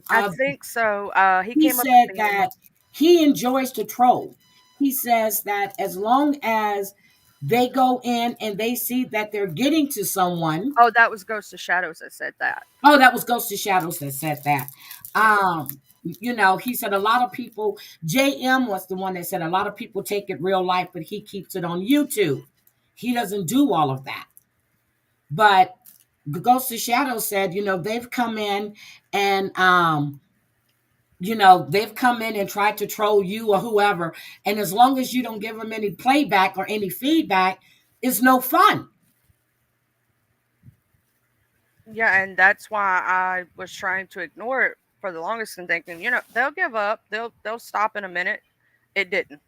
I think so. He He came up to said me and that he enjoys to troll. He says that as long as they go in and they see that they're getting to someone. oh, that was Ghost of Shadows that said that. Oh, that was Ghost of Shadows that said that. Yeah. He said a lot of people, JM was the one that said a lot of people take it real life, but he keeps it on YouTube. He doesn't do all of that. But Ghost of Shadows said, they've come in and they've come in and tried to troll you or whoever. And as long as you don't give them any playback or any feedback, it's no fun. Yeah, and that's why I was trying to ignore it for the longest and thinking, they'll give up. They'll stop in a minute. It didn't.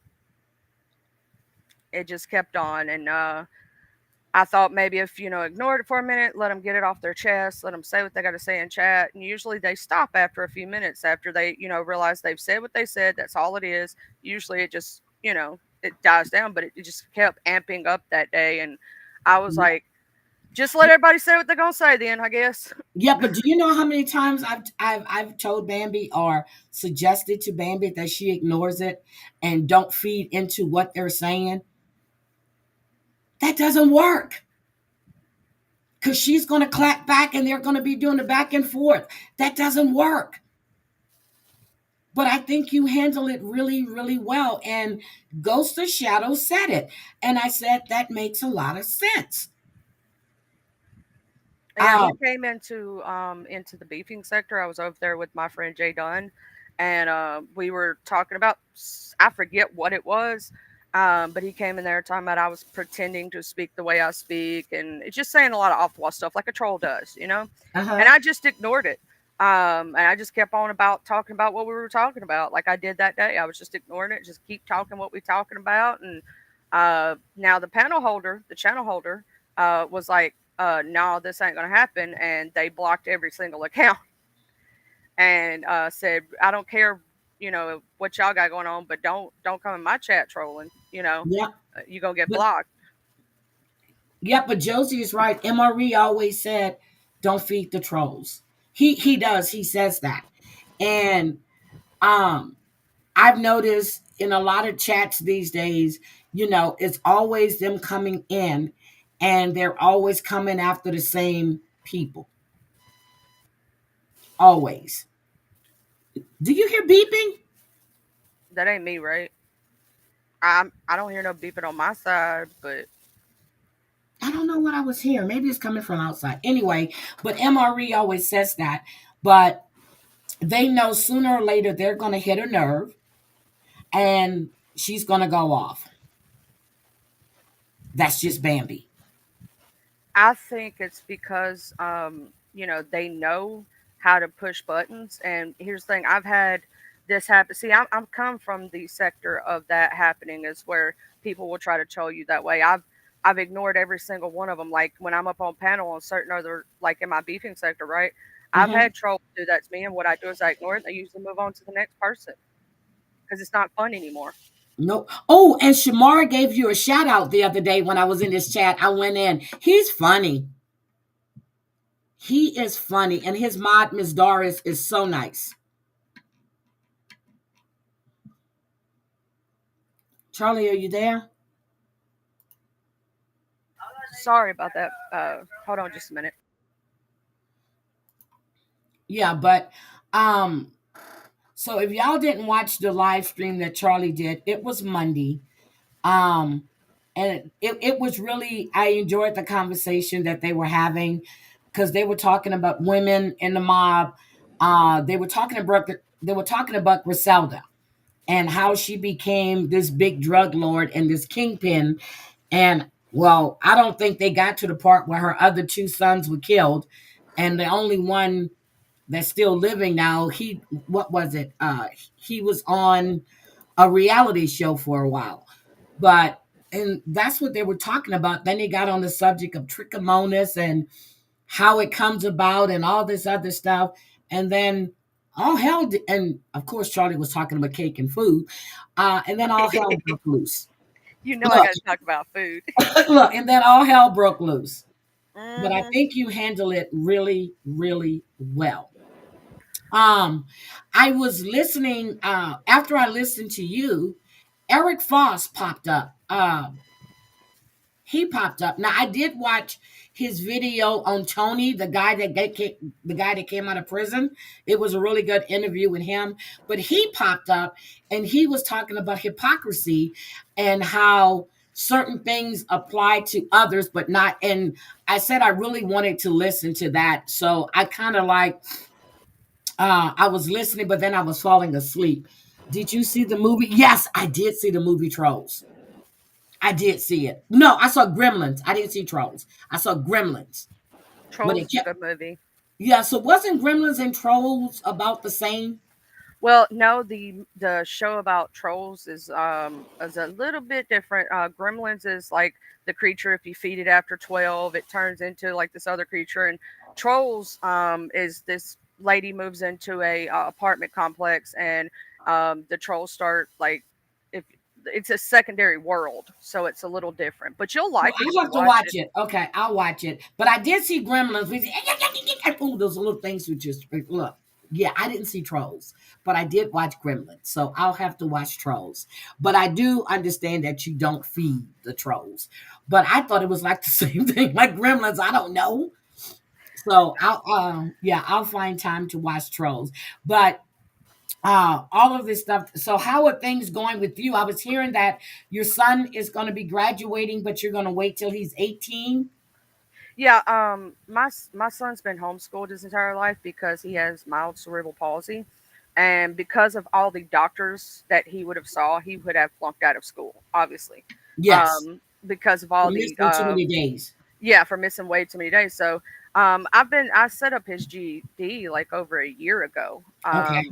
It just kept on, and I I thought maybe if, ignored it for a minute, let them get it off their chest, let them say what they got to say in chat. And usually they stop after a few minutes after they, realize they've said what they said. That's all it is. Usually it just, it dies down, but it just kept amping up that day. And I was like, just let everybody say what they're going to say then, I guess. Yeah, but do you know how many times I've told Bambi or suggested to Bambi that she ignores it and don't feed into what they're saying? That doesn't work. Because she's going to clap back and they're going to be doing the back and forth. That doesn't work. But I think you handle it really, really well. And Ghost of Shadow said it. And I said, that makes a lot of sense. Yeah, he came into the beefing sector. I was over there with my friend Jay Dunn, and we were talking about, I forget what it was, but he came in there talking about I was pretending to speak the way I speak, and it's just saying a lot of off-the-wall stuff like a troll does, And I just ignored it, and I just kept on talking about what we were talking about, like I did that day. I was just ignoring it, just keep talking what we're talking about, and now the channel holder was like, no, this ain't gonna happen, and they blocked every single account and said, I don't care, what y'all got going on, but don't come in my chat trolling, Yeah. You're gonna get blocked. Yeah, but Josie is right. MRE always said, don't feed the trolls. He does, he says that. And I've noticed in a lot of chats these days, it's always them coming in and they're always coming after the same people. Always. Do you hear beeping? That ain't me, right? I don't hear no beeping on my side, but I don't know what I was hearing. Maybe it's coming from outside. Anyway, but MRE always says that. But they know sooner or later they're going to hit a nerve and she's going to go off. That's just Bambi. I think it's because, they know how to push buttons. And here's the thing, I've had this happen. See, I'm come from the sector of that happening is where people will try to troll you that way. I've ignored every single one of them. Like when I'm up on panel on certain other, like in my beefing sector, right? I've had trolls do that to me. And what I do is I ignore it. And I usually move on to the next person because it's not fun anymore. No. Oh, and Shamara gave you a shout out the other day when I was in this chat. I went in. He's funny. He is funny. And his mod, Miss Doris, is so nice. Charlie, are you there? Sorry about that. Hold on just a minute. Yeah, but so if y'all didn't watch the live stream that Charlie did, it was Monday. And it was really, I enjoyed the conversation that they were having because they were talking about women in the mob. They were talking about Griselda and how she became this big drug lord and this kingpin. And well, I don't think they got to the part where her other two sons were killed, and the only one that's still living now, what was it? He was on a reality show for a while. And that's what they were talking about. Then they got on the subject of trichomonas and how it comes about and all this other stuff. And then all hell, and of course, Charlie was talking about cake and food. And then all hell broke loose. I got to talk about food. Look, and then all hell broke loose. But I think you handle it really, really well. I was listening, after I listened to you, Eric Foss popped up. He popped up. Now I did watch his video on Tony, the guy that came out of prison. It was a really good interview with him. But he popped up and he was talking about hypocrisy and how certain things apply to others, but not. And I said I really wanted to listen to that. So I kind of I was listening, but then I was falling asleep. Did you see the movie? Yes, I did see the movie Trolls. I did see it. No, I saw Gremlins. I didn't see Trolls. I saw Gremlins. Trolls is a good movie. Yeah, so wasn't Gremlins and Trolls about the same? Well, no, the show about trolls is a little bit different. Gremlins is like the creature, if you feed it after 12, it turns into like this other creature, and trolls is this lady moves into a apartment complex, and the trolls start like if it's a secondary world, so it's a little different. But you'll Well, like it if I'll you have to watch watch it. it. Okay, I'll watch it. But I did see Gremlins. Ooh, those little things would just look. Yeah, I didn't see Trolls, but I did watch Gremlins. So I'll have to watch Trolls. But I do understand that you don't feed the trolls. But I thought it was like the same thing, like Gremlins. I don't know. So I'll find time to watch Trolls. But all of this stuff. So how are things going with you? I was hearing that your son is going to be graduating, but you're going to wait till he's 18. Yeah, my son's been homeschooled his entire life because he has mild cerebral palsy, and because of all the doctors that he would have saw, he would have flunked out of school, obviously, Yes, because of for all the missing too many days. yeah, for missing way too many days. So I set up his GED like over a year ago, Okay.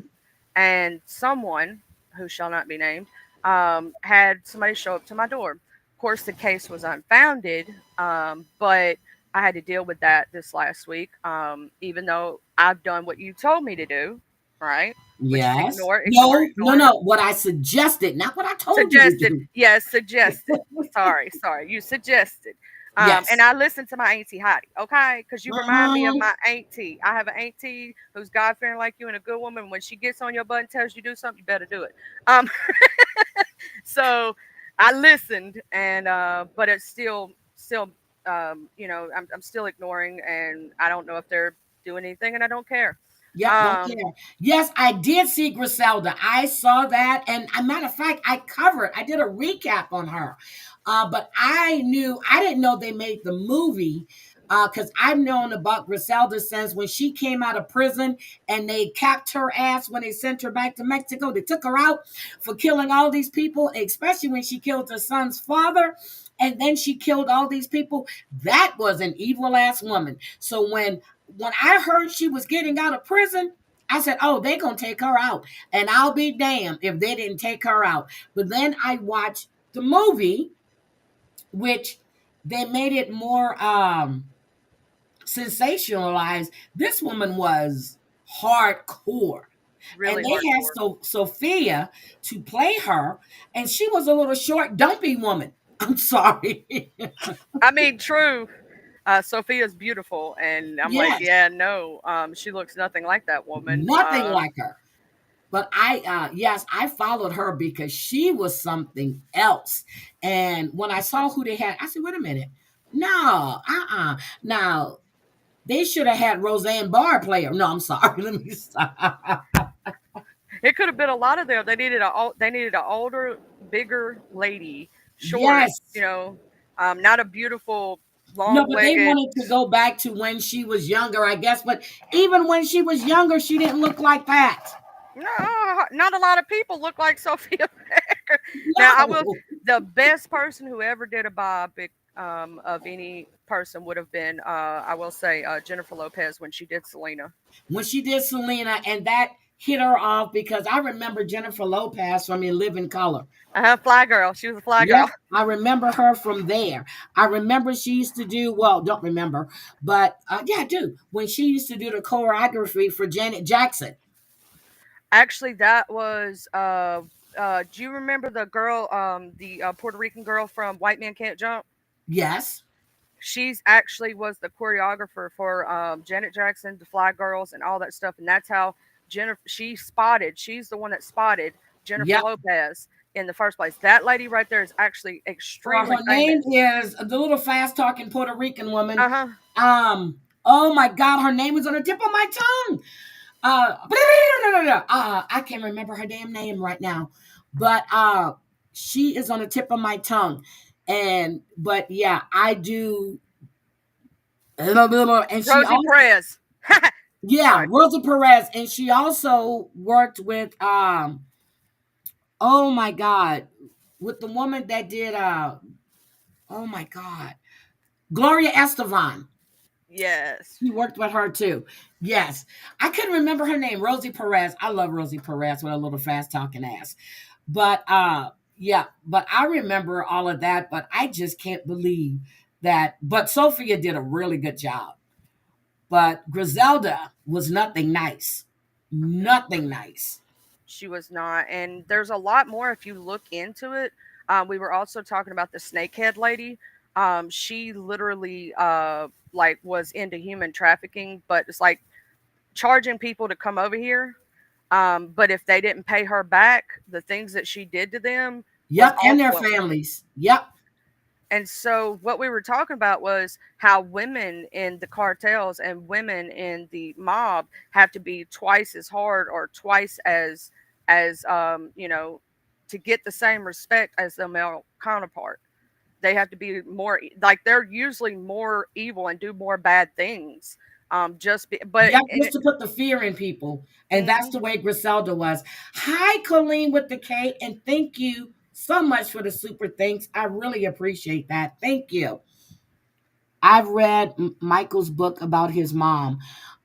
and someone who shall not be named had somebody show up to my door. Of course, the case was unfounded, but I had to deal with that this last week. Even though I've done what you told me to do, right? Which is Yes. ignore, ignore, No, no, ignore. no. What I suggested, not what I told you to Suggested, do. yes, suggested. Sorry, you suggested. And Yes. I listened to my auntie Heidi, okay? Because you remind me of Mhm. my auntie. I have an auntie who's God fearing like you and a good woman. When she gets on your butt and tells you to do something, you better do it. Um, so I listened, and but it's still, I'm still ignoring, and I don't know if they're doing anything, and I don't care. Yep, don't Um, care. Yes, I did see Griselda. I saw that, and a matter of fact, I covered. I did a recap on her, but I didn't know they made the movie because I've known about Griselda since when she came out of prison and they capped her ass when they sent her back to Mexico. They took her out for killing all these people, especially when she killed her son's father. And then she killed all these people. That was an evil ass woman. So when I heard she was getting out of prison, I said, "Oh, they gonna take her out," and I'll be damned if they didn't take her out. But then I watched the movie, which they made it more sensationalized. This woman was hardcore, and really they had hardcore. Sophia to play her, and she was a little short, dumpy woman. I'm sorry. I mean, true. Sophia's beautiful, and I'm like, Yes, yeah, no, she looks nothing like that woman. nothing like her. But yes, I followed her because she was something else. And when I saw who they had, I said, wait a minute. No, Now, they should have had Roseanne Barr play her. No, I'm sorry. Let me stop. It could have been a lot of them. They needed an older, bigger lady, shorter. Yes. Not a beautiful, No, but they long-legged. wanted to go back to when she was younger, I guess. But even when she was younger, she didn't look like that. No, not a lot of people look like Sophia Becker. Now, No. the best person who ever did a biopic of any person would have been, I will say, Jennifer Lopez when she did Selena. When she did Selena, and that hit her off because I remember Jennifer Lopez from In Living Color. Fly girl. She was a fly Yep, girl. I remember her from there. I remember she used to do, well, don't remember, but yeah, I do. When she used to do the choreography for Janet Jackson. Actually, that was. Do you remember the girl, the Puerto Rican girl from White Man Can't Jump? Yes. She's actually was the choreographer for Janet Jackson, the Fly Girls, and all that stuff. And that's how Jennifer. She's the one that spotted Jennifer Yep. Lopez in the first place. That lady right there is actually Well, extremely her name famous. is the little fast talking Puerto Rican woman. Uh huh. Oh my God, her name is on the tip of my tongue. I can't remember her damn name right now, but she is on the tip of my tongue. But yeah, I do. And she Rosie also, Perez. yeah, Sorry. Rosa Perez, and she also worked with oh my God, with the woman that did oh my God, Gloria Estefan. Yes. He worked with her too. Yes. I couldn't remember her name. Rosie Perez. I love Rosie Perez with a little fast talking ass. But yeah, but I remember all of that, but I just can't believe that. But Sophia did a really good job. But Griselda was nothing nice. Nothing nice. She was not. And there's a lot more if you look into it. We were also talking about the snakehead lady. She literally like was into human trafficking, but it's like charging people to come over here. But if they didn't pay her back, the things that she did to them. Yep, and their families. Yep. And so what we were talking about was how women in the cartels and women in the mob have to be twice as hard or twice as you know, to get the same respect as the male counterpart. They have to be more like they're usually more evil and do more bad things. Just to put the fear in people. And that's the way Griselda was. Hi, Colleen with the K, and thank you so much for the super thanks. I really appreciate that. Thank you. I've read Michael's book about his mom.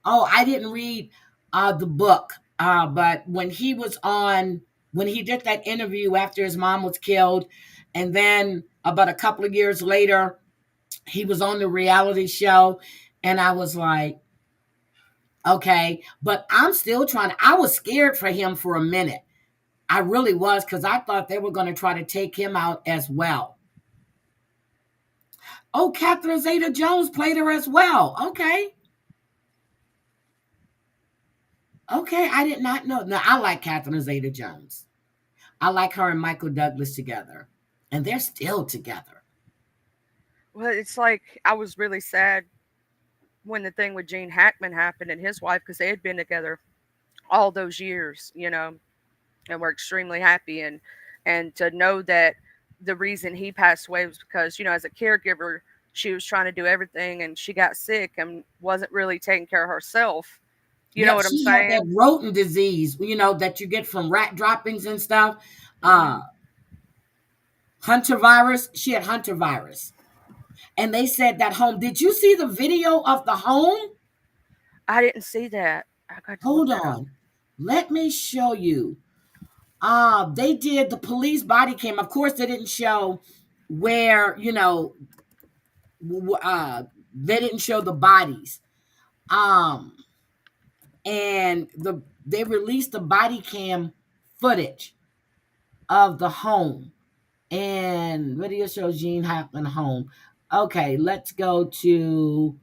Oh, I didn't read the book, but when he did that interview after his mom was killed, and then about a couple of years later, he was on the reality show, and I was like, okay, but I'm still I was scared for him for a minute. I really was, because I thought they were going to try to take him out as well. Oh, Catherine Zeta-Jones played her as well. Okay. Okay, I did not know. No, I like Catherine Zeta-Jones. I like her and Michael Douglas together. And they're still together. Well, it's like I was really sad when the thing with Jean Hackman happened and his wife, because they had been together all those years, you know, and we're extremely happy. And to know that the reason he passed away was because, you know, as a caregiver, she was trying to do everything and she got sick and wasn't really taking care of herself. You know what I'm saying? She had that rodent disease, you know, that you get from rat droppings and stuff. Hunter virus. She had Hunter virus. And they said that home. Did you see the video of the home? I didn't see that. Hold on. Let me show you. They did the police body cam. Of course, they didn't show where, you know, they didn't show the bodies. And they released the body cam footage of the home. And video shows Jean Hackman home. Okay, let's go to...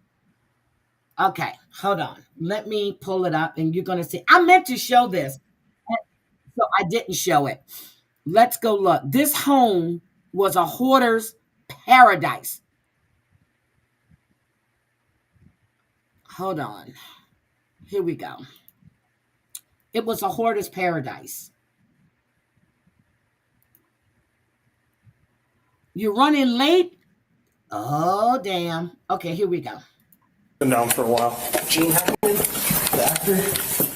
Okay, hold on. Let me pull it up and you're going to see. I meant to show this, so I didn't show it. Let's go look. This home was a hoarder's paradise. Hold on. Here we go. It was a hoarder's paradise. You're running late? Oh, damn. Okay, here we go. Been down for a while. Jean Hackman, the actor.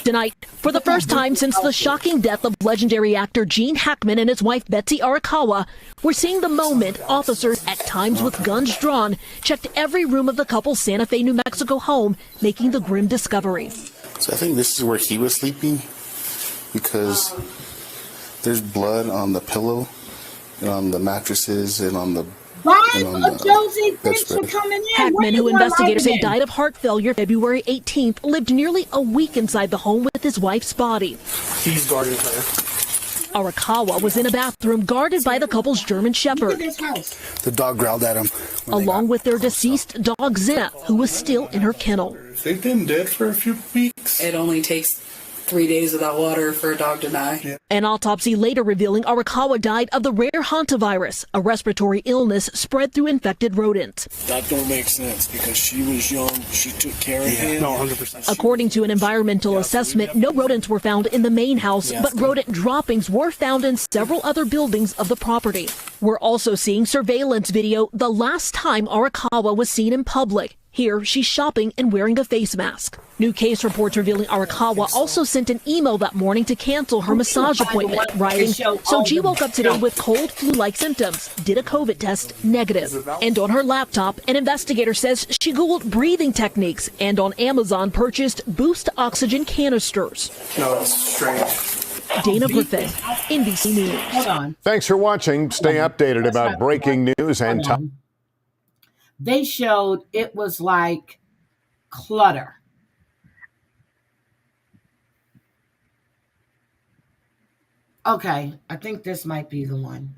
Tonight, for the first time since the shocking death of legendary actor Jean Hackman and his wife Betsy Arakawa, we're seeing the moment officers, at times with guns drawn, checked every room of the couple's Santa Fe, New Mexico home, making the grim discovery. So I think this is where he was sleeping, because there's blood on the pillow and on the mattresses and on the Josie, thanks for coming in. Hackman, who investigators say died of heart failure February 18th, lived nearly a week inside the home with his wife's body. He's guarding her. Arakawa was in a bathroom guarded by the couple's German Shepherd. The dog growled at him. Along with their deceased dog, Zena, who was still in her kennel. They've been dead for a few weeks. It only takes 3 days without water for a dog to die. Yeah. An autopsy later revealing Arakawa died of the rare hantavirus, a respiratory illness spread through infected rodents. That don't make sense because she was young, she took care of him. No, 100%. According to an environmental assessment, no rodents were found in the main house, but rodent droppings were found in several other buildings of the property. We're also seeing surveillance video the last time Arakawa was seen in public. Here, she's shopping and wearing a face mask. New case reports revealing Arakawa also sent an email that morning to cancel her massage appointment, writing, "So G woke up today with cold, flu-like symptoms, did a COVID test, negative." And on her laptop, an investigator says she Googled breathing techniques and on Amazon purchased Boost oxygen canisters. No, it's strange. Dana Griffin, NBC News. Hold on. Thanks for watching. Stay updated about breaking news and time. They showed it was like clutter. Okay, I think this might be the one.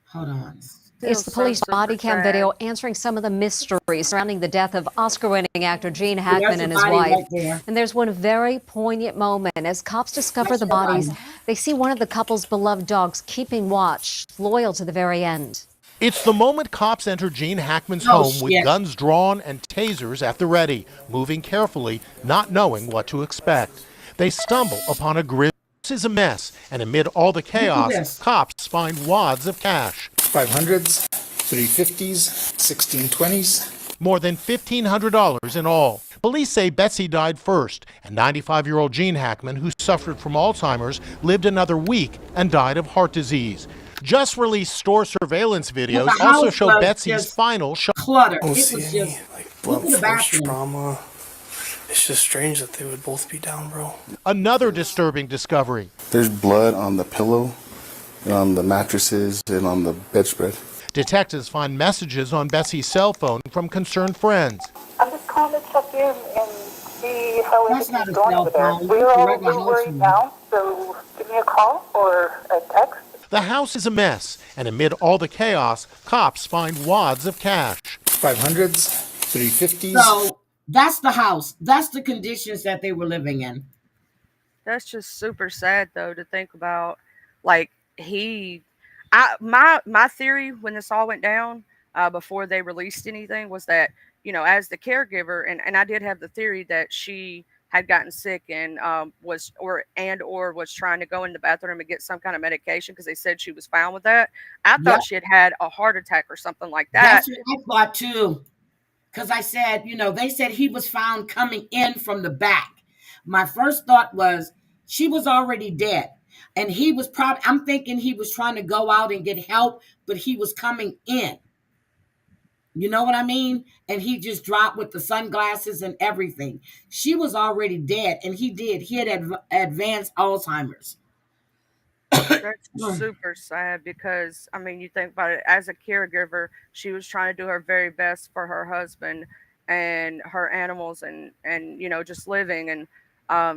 Hold on. It's the police body cam video answering some of the mysteries surrounding the death of Oscar-winning actor Jean Hackman and his wife. And there's one very poignant moment. As cops discover the bodies, they see one of the couple's beloved dogs keeping watch, loyal to the very end. It's the moment cops enter Jean Hackman's home with guns drawn and tasers at the ready, moving carefully, not knowing what to expect. They stumble upon a grim. This is a mess, and amid all the chaos, cops find wads of cash. 500s, 350s, 1620s. More than $1,500 in all. Police say Betsy died first, and 95-year-old Jean Hackman, who suffered from Alzheimer's, lived another week and died of heart disease. Just released store surveillance videos also show Betsy's final shot. Clutter. I don't It see was any just like blunt force trauma. It's just strange that they would both be down, bro. Another disturbing discovery. There's blood on the pillow, and on the mattresses, and on the bedspread. Detectives find messages on Betsy's cell phone from concerned friends. I'm just calling to check in and see how everything's going over there. phone. We're all a little worried now, so give me a call or a text. The house is a mess, and amid all the chaos, cops find wads of cash. 500s, 350s. So that's the house. That's the conditions that they were living in. That's just super sad, though, to think about. Like, my theory when this all went down, before they released anything, was that, you know, as the caregiver, and I did have the theory that she had gotten sick and was trying to go in the bathroom and get some kind of medication because they said she was fine with that. I thought she had had a heart attack or something like that. That's what I thought too. Because I said, you know, they said he was found coming in from the back. My first thought was she was already dead. And he was I'm thinking he was trying to go out and get help, but he was coming in. You know what I mean? And he just dropped with the sunglasses and everything. She was already dead, and he had advanced Alzheimer's. That's super sad because, I mean, you think about it, as a caregiver, she was trying to do her very best for her husband and her animals and you know, just living, and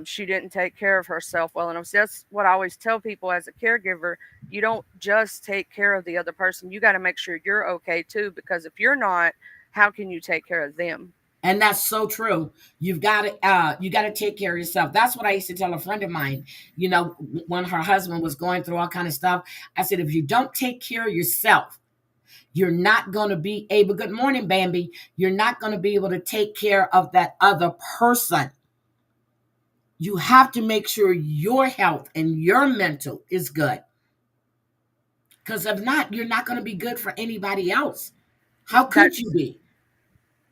she didn't take care of herself well enough. So that's what I always tell people as a caregiver. You don't just take care of the other person. You got to make sure you're okay too, because if you're not, how can you take care of them? And that's so true. You got to take care of yourself. That's what I used to tell a friend of mine, you know, when her husband was going through all kind of stuff. I said, if you don't take care of yourself, you're not going to be able, good morning, Bambi. You're not going to be able to take care of that other person. You have to make sure your health and your mental is good. Because if not, you're not going to be good for anybody else. How could you be?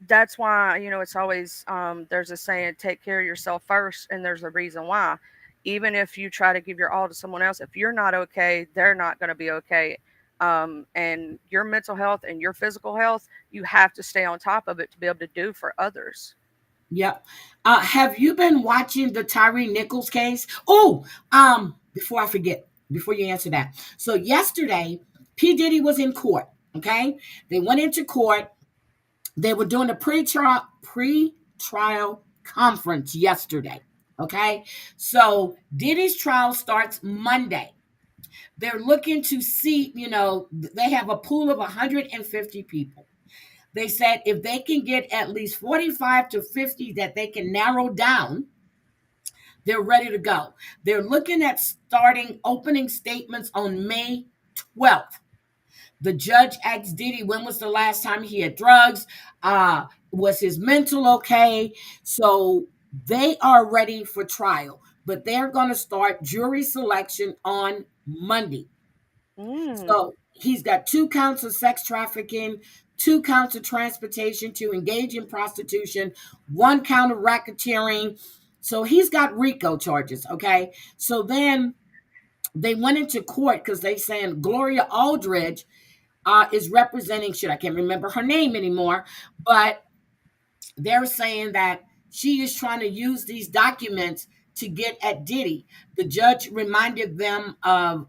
That's why, you know, it's always, there's a saying, take care of yourself first. And there's a reason why. Even if you try to give your all to someone else, if you're not okay, they're not going to be okay. And your mental health and your physical health, you have to stay on top of it to be able to do for others. Yep. Have you been watching the Tyrie Nichols case? Oh, before I forget, before you answer that. So yesterday, P. Diddy was in court, okay? They went into court. They were doing a pre-trial conference yesterday, okay? So Diddy's trial starts Monday. They're looking to see, you know, they have a pool of 150 people. They said if they can get at least 45 to 50 that they can narrow down, they're ready to go. They're looking at starting opening statements on May 12th. The judge asked Diddy, when was the last time he had drugs? Was his mental okay? So they are ready for trial, but they're going to start jury selection on Monday. So he's got 2 counts of sex trafficking, 2 counts of transportation to engage in prostitution, 1 count of racketeering. So he's got RICO charges, okay? So then they went into court because they saying Gloria Aldridge is representing, I can't remember her name anymore, but they're saying that she is trying to use these documents to get at Diddy. The judge reminded them of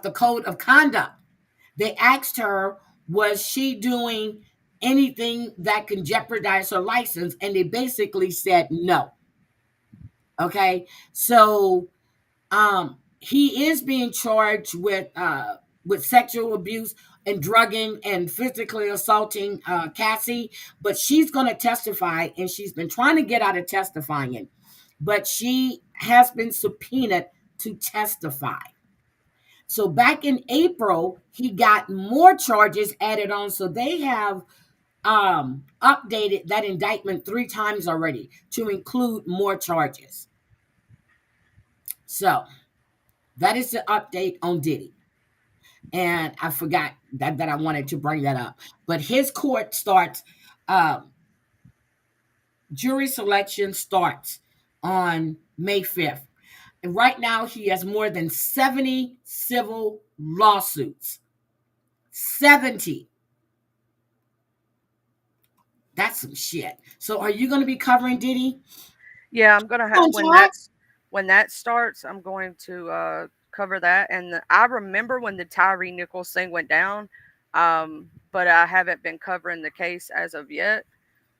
the code of conduct. They asked her, was she doing anything that can jeopardize her license? And they basically said no. Okay, so he is being charged with sexual abuse and drugging and physically assaulting Cassie, but she's going to testify, and she's been trying to get out of testifying, but she has been subpoenaed to testify. So back in April, he got more charges added on. So they have updated that indictment 3 times already to include more charges. So that is the update on Diddy. And I forgot that I wanted to bring that up. But his court starts, jury selection starts on May 5th. And right now he has more than 70 civil lawsuits. 70. That's some shit. So are you going to be covering Diddy? Yeah, I'm going to have, when that starts, I'm going to cover that. And I remember when the Tyrie Nichols thing went down, but I haven't been covering the case as of yet.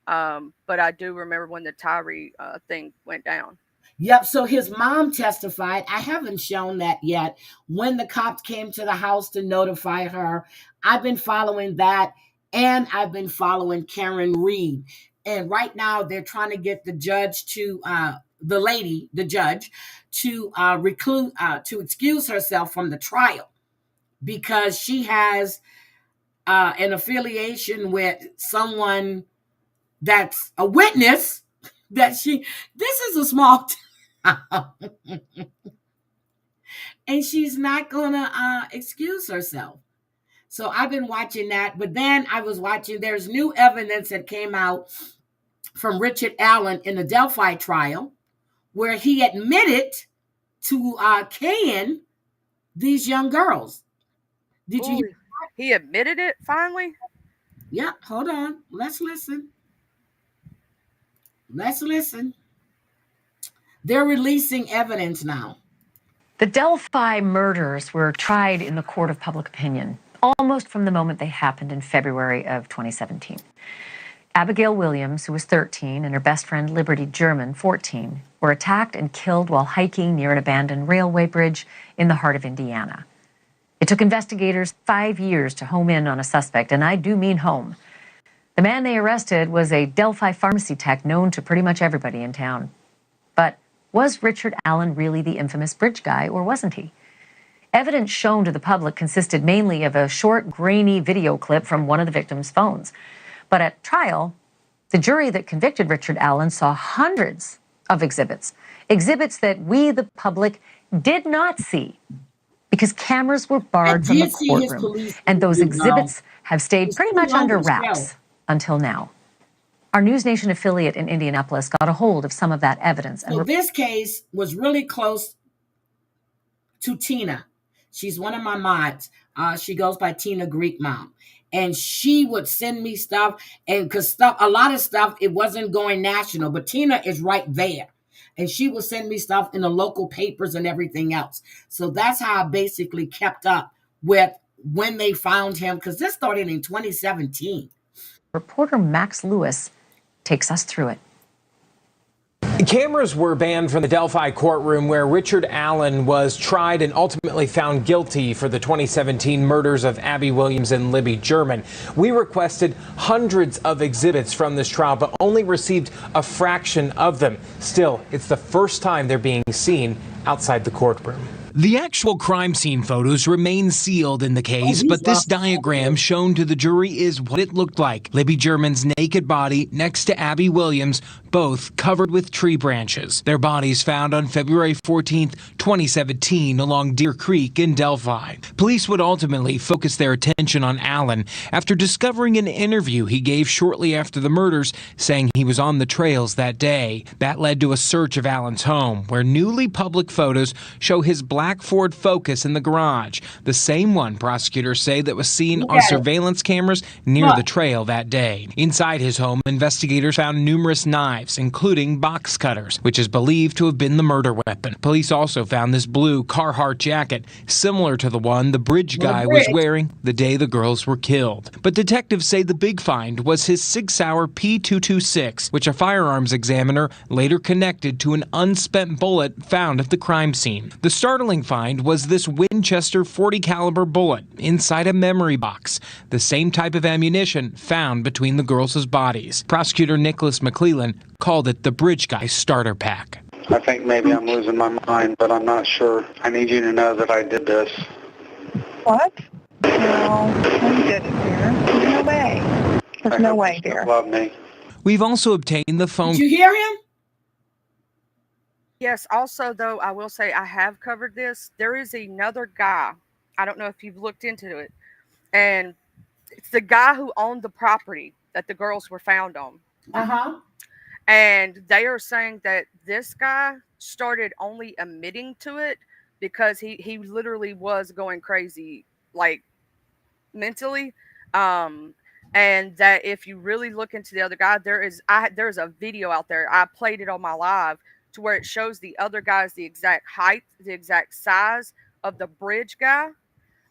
But I do remember when the Tyrie thing went down. Yep. So his mom testified. I haven't shown that yet. When the cops came to the house to notify her, I've been following that, and I've been following Karen Reed. And right now they're trying to get the judge to the judge to to excuse herself from the trial because she has an affiliation with someone that's a witness that this is a small town and she's not gonna excuse herself. So I've been watching that, but then I was watching, there's new evidence that came out from Richard Allen in the Delphi trial where he admitted to Kaying these young girls. Did you hear that? He admitted it finally? Yeah, hold on. Let's listen. Let's listen. They're releasing evidence now. The Delphi murders were tried in the court of public opinion, almost from the moment they happened in February of 2017. Abigail Williams, who was 13, and her best friend Liberty German, 14, were attacked and killed while hiking near an abandoned railway bridge in the heart of Indiana. It took investigators 5 years to home in on a suspect, and I do mean home. The man they arrested was a Delphi pharmacy tech known to pretty much everybody in town. But was Richard Allen really the infamous bridge guy, or wasn't he? Evidence shown to the public consisted mainly of a short, grainy video clip from one of the victims' phones. But at trial, the jury that convicted Richard Allen saw hundreds of exhibits that we, the public, did not see because cameras were barred from the courtroom. And those exhibits have stayed pretty much under wraps until now. Our News Nation affiliate in Indianapolis got a hold of some of that evidence. So this case was really close to Tina. She's one of my mods. She goes by Tina Greek Mom. And she would send me stuff, and because a lot of stuff, it wasn't going national, but Tina is right there. And she would send me stuff in the local papers and everything else. So that's how I basically kept up with when they found him, because this started in 2017. Reporter Max Lewis takes us through it. Cameras were banned from the Delphi courtroom where Richard Allen was tried and ultimately found guilty for the 2017 murders of Abby Williams and Libby German. We requested hundreds of exhibits from this trial, but only received a fraction of them. Still, it's the first time they're being seen outside the courtroom. The actual crime scene photos remain sealed in the case, but this diagram shown to the jury is what it looked like. Libby German's naked body next to Abby Williams both covered with tree branches. Their bodies found on February 14th, 2017 along Deer Creek in Delphi. Police would ultimately focus their attention on Allen after discovering an interview he gave shortly after the murders, saying he was on the trails that day. That led to a search of Allen's home, where newly public photos show his black Ford Focus in the garage, the same one prosecutors say that was seen on surveillance cameras near the trail that day. Inside his home, investigators found numerous knives, including box cutters, which is believed to have been the murder weapon. Police also found this blue Carhartt jacket, similar to the one the bridge guy was wearing the day the girls were killed. But detectives say the big find was his Sig Sauer P226, which a firearms examiner later connected to an unspent bullet found at the crime scene. The startling find was this Winchester .40 caliber bullet inside a memory box, the same type of ammunition found between the girls' bodies. Prosecutor Nicholas McClellan called it the bridge guy starter pack. I think maybe I'm losing my mind, but I'm not sure. I need you to know that I did this. What? No, you didn't, dear. There's no way. There's no way, dear. Love me. We've also obtained the phone. Did you hear him? Yes. Also, though, I will say I have covered this. There is another guy. I don't know if you've looked into it. And it's the guy who owned the property that the girls were found on. Uh-huh. And they are saying that this guy started only admitting to it because he literally was going crazy, like mentally. And that if you really look into the other guy, there's a video out there. I played it on my live to where it shows the other guy's the exact height, the exact size of the bridge guy.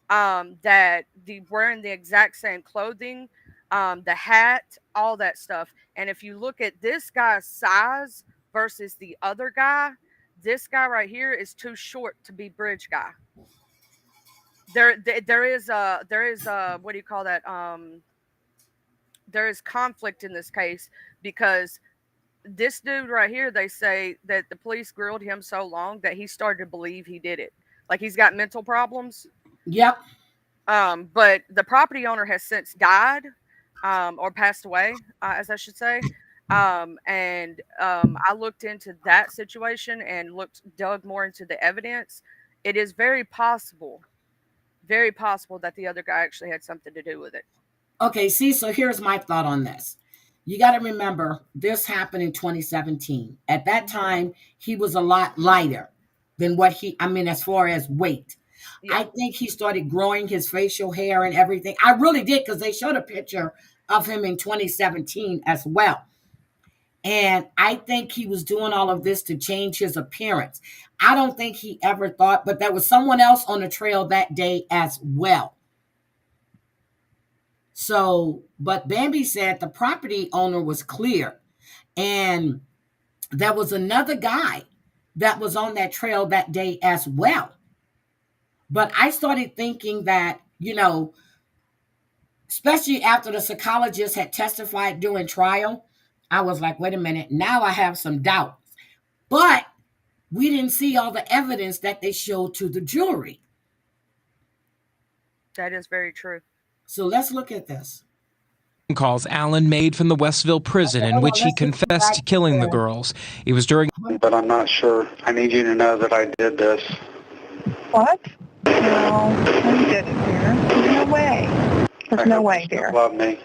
That wearing the exact same clothing, the hat, all that stuff. And if you look at this guy's size versus the other guy, this guy right here is too short to be bridge guy. There is what do you call that? There is conflict in this case because this dude right here, they say that the police grilled him so long that he started to believe he did it. Like he's got mental problems. Yep. But the property owner has since died, or passed away, as I should say. And I looked into that situation and dug more into the evidence. It is very possible that the other guy actually had something to do with it. Okay, see, so here's my thought on this. You got to remember, this happened in 2017. At that time, he was a lot lighter than as far as weight. Yeah. I think he started growing his facial hair and everything. I really did, because they showed a picture of him in 2017 as well. And I think he was doing all of this to change his appearance. I don't think he ever thought, but there was someone else on the trail that day as well. So, but Bambi said the property owner was clear. And there was another guy that was on that trail that day as well. But I started thinking that, especially after the psychologist had testified during trial, I was like, wait a minute, now I have some doubts. But we didn't see all the evidence that they showed to the jury. That is very true. So let's look at this. Calls Allen made from the Westville prison in which he confessed to killing the girls. It was during... But I'm not sure. I need you to know that I did this. What? No, you didn't, dear. There's no way. There's no way, dear. Love me.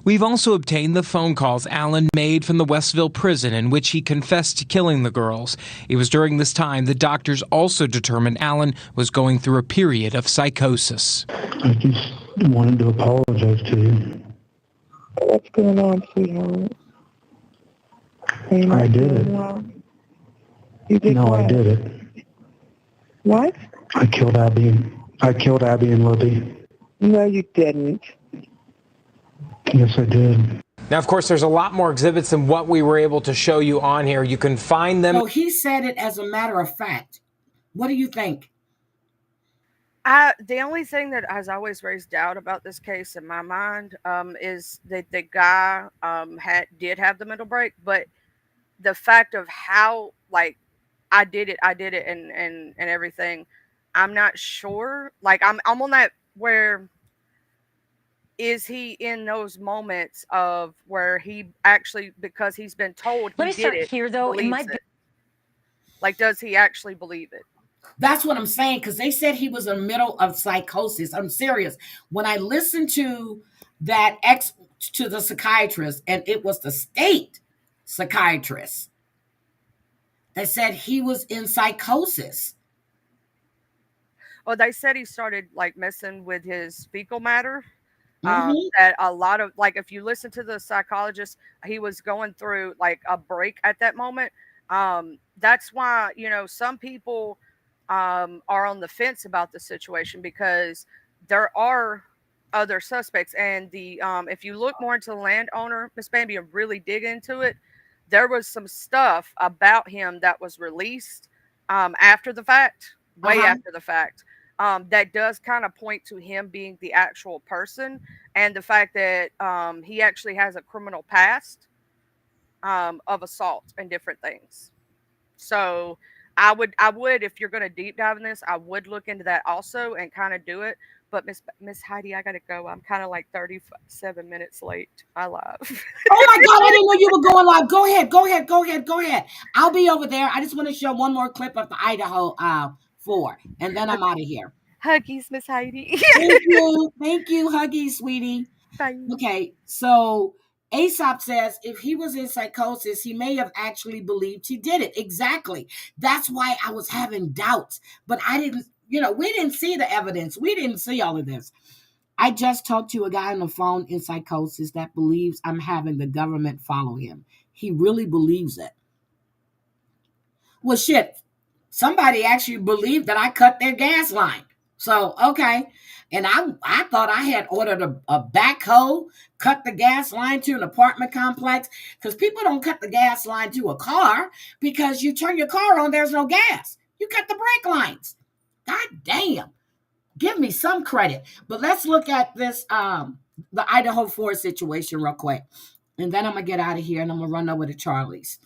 We've also obtained the phone calls Allen made from the Westville prison in which he confessed to killing the girls. It was during this time that doctors also determined Allen was going through a period of psychosis. I just wanted to apologize to you. What's going on, sweetheart? I did it. You did No, what? I did it. What? I killed Abby. I killed Abby and Libby. No, you didn't. Yes, I did. Now, of course, there's a lot more exhibits than what we were able to show you on here. You can find them. So he said it as a matter of fact. What do you think? The only thing that has always raised doubt about this case in my mind is that the guy did have the mental break, but the fact of how, like, I did it and everything, I'm not sure. Like, I'm on that where is he in those moments of where he actually, because he's been told Let he me start did it, here, though. believes it? Like, does he actually believe it? That's what I'm saying, because they said he was in the middle of psychosis. I'm serious. When I listened to to the psychiatrist, and it was the state psychiatrist that said he was in psychosis. Well, they said he started like messing with his fecal matter. Mhm. That a lot of, like, if you listen to the psychologist, he was going through like a break at that moment. That's why, you know, some people are on the fence about the situation, because there are other suspects. And the if you look more into the landowner, Miss Bambi, and really dig into it, there was some stuff about him that was released after the fact, way after the fact, that does kind of point to him being the actual person, and the fact that he actually has a criminal past of assault and different things. So I would, if you're going to deep dive in this, I would look into that also and kind of do it. But Miss Heidi, I gotta go. I'm kind of like 37 minutes late. I love. Oh my God, I didn't know you were going live. Go ahead. I'll be over there. I just want to show one more clip of the Idaho 4, and then I'm out of here. Huggies, Miss Heidi. Thank you, Huggies, sweetie. Bye. Okay, so Aesop says if he was in psychosis, he may have actually believed he did it. Exactly. That's why I was having doubts, but I didn't, we didn't see the evidence. We didn't see all of this. I just talked to a guy on the phone in psychosis that believes I'm having the government follow him. He really believes it. Well, shit, somebody actually believed that I cut their gas line. So, okay. And I thought I had ordered a backhoe, cut the gas line to an apartment complex, because people don't cut the gas line to a car, because you turn your car on, there's no gas. You cut the brake lines. God damn. Give me some credit. But let's look at this, the Idaho 4 situation real quick. And then I'm going to get out of here and I'm going to run over to Charlie's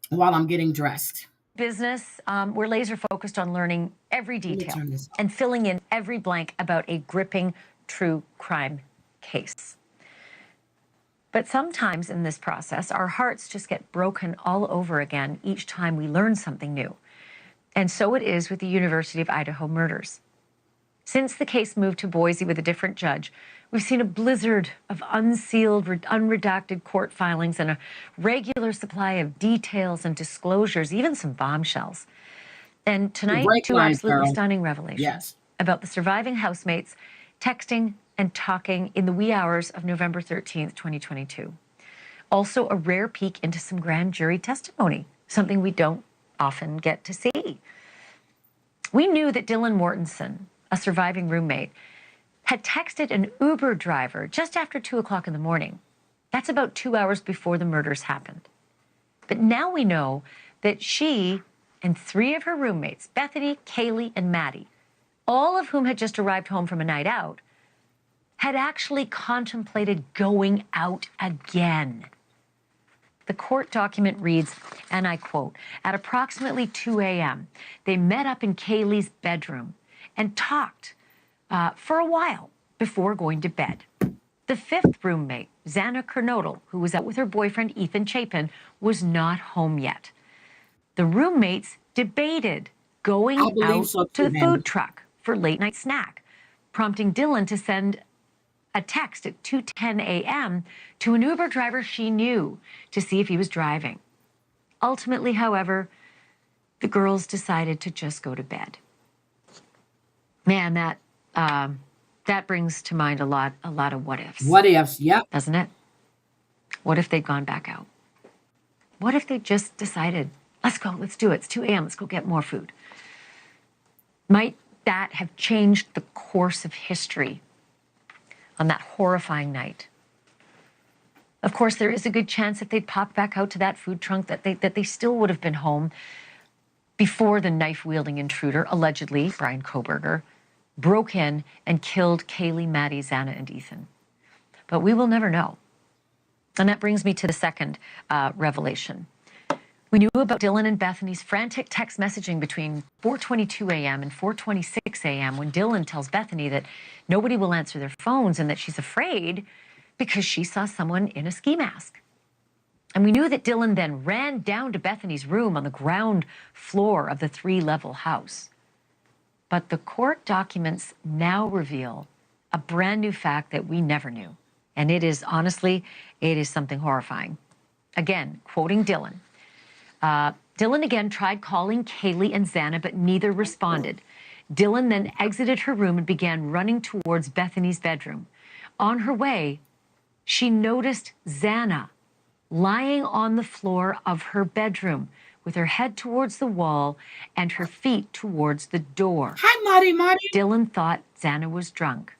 while I'm getting dressed. Business, we're laser focused on learning every detail and filling in every blank about a gripping true crime case. But sometimes in this process, our hearts just get broken all over again each time we learn something new. And so it is with the University of Idaho murders. Since the case moved to Boise with a different judge, we've seen a blizzard of unsealed, unredacted court filings and a regular supply of details and disclosures, even some bombshells. And tonight, two absolutely stunning revelations about the surviving housemates texting and talking in the wee hours of November 13th, 2022. Also, a rare peek into some grand jury testimony, something we don't often get to see. We knew that Dylan Mortensen, a surviving roommate, had texted an Uber driver just after 2 o'clock in the morning. That's about 2 hours before the murders happened. But now we know that she and 3 of her roommates, Bethany, Kaylee, and Maddie, all of whom had just arrived home from a night out, had actually contemplated going out again. The court document reads, and I quote, "At approximately 2 a.m., they met up in Kaylee's bedroom and talked for a while before going to bed. The 5th roommate, Xana Kernodle, who was out with her boyfriend Ethan Chapin, was not home yet. The roommates debated going out to the food truck for late night snack, prompting Dylan to send a text at 2:10 a.m. to an Uber driver she knew to see if he was driving. Ultimately, however, the girls decided to just go to bed." Man, that brings to mind a lot of what ifs. What ifs, yep. Doesn't it? What if they'd gone back out? What if they just decided, let's go, let's do it. It's 2 a.m., let's go get more food. Might that have changed the course of history on that horrifying night? Of course, there is a good chance that they'd popped back out to that food trunk, that they still would have been home before the knife-wielding intruder, allegedly Brian Koberger, broke in and killed Kaylee, Maddie, Xana, and Ethan. But we will never know. And that brings me to the second revelation. We knew about Dylan and Bethany's frantic text messaging between 4:22 a.m. and 4:26 a.m. when Dylan tells Bethany that nobody will answer their phones and that she's afraid because she saw someone in a ski mask. And we knew that Dylan then ran down to Bethany's room on the ground floor of the 3-level house. But the court documents now reveal a brand new fact that we never knew. And it is, honestly, it is something horrifying. Again, quoting Dylan. Dylan again tried calling Kaylee and Xana, but neither responded. Dylan then exited her room and began running towards Bethany's bedroom. On her way, she noticed Xana lying on the floor of her bedroom with her head towards the wall and her feet towards the door. Hi, Marty. Dylan thought Xana was drunk.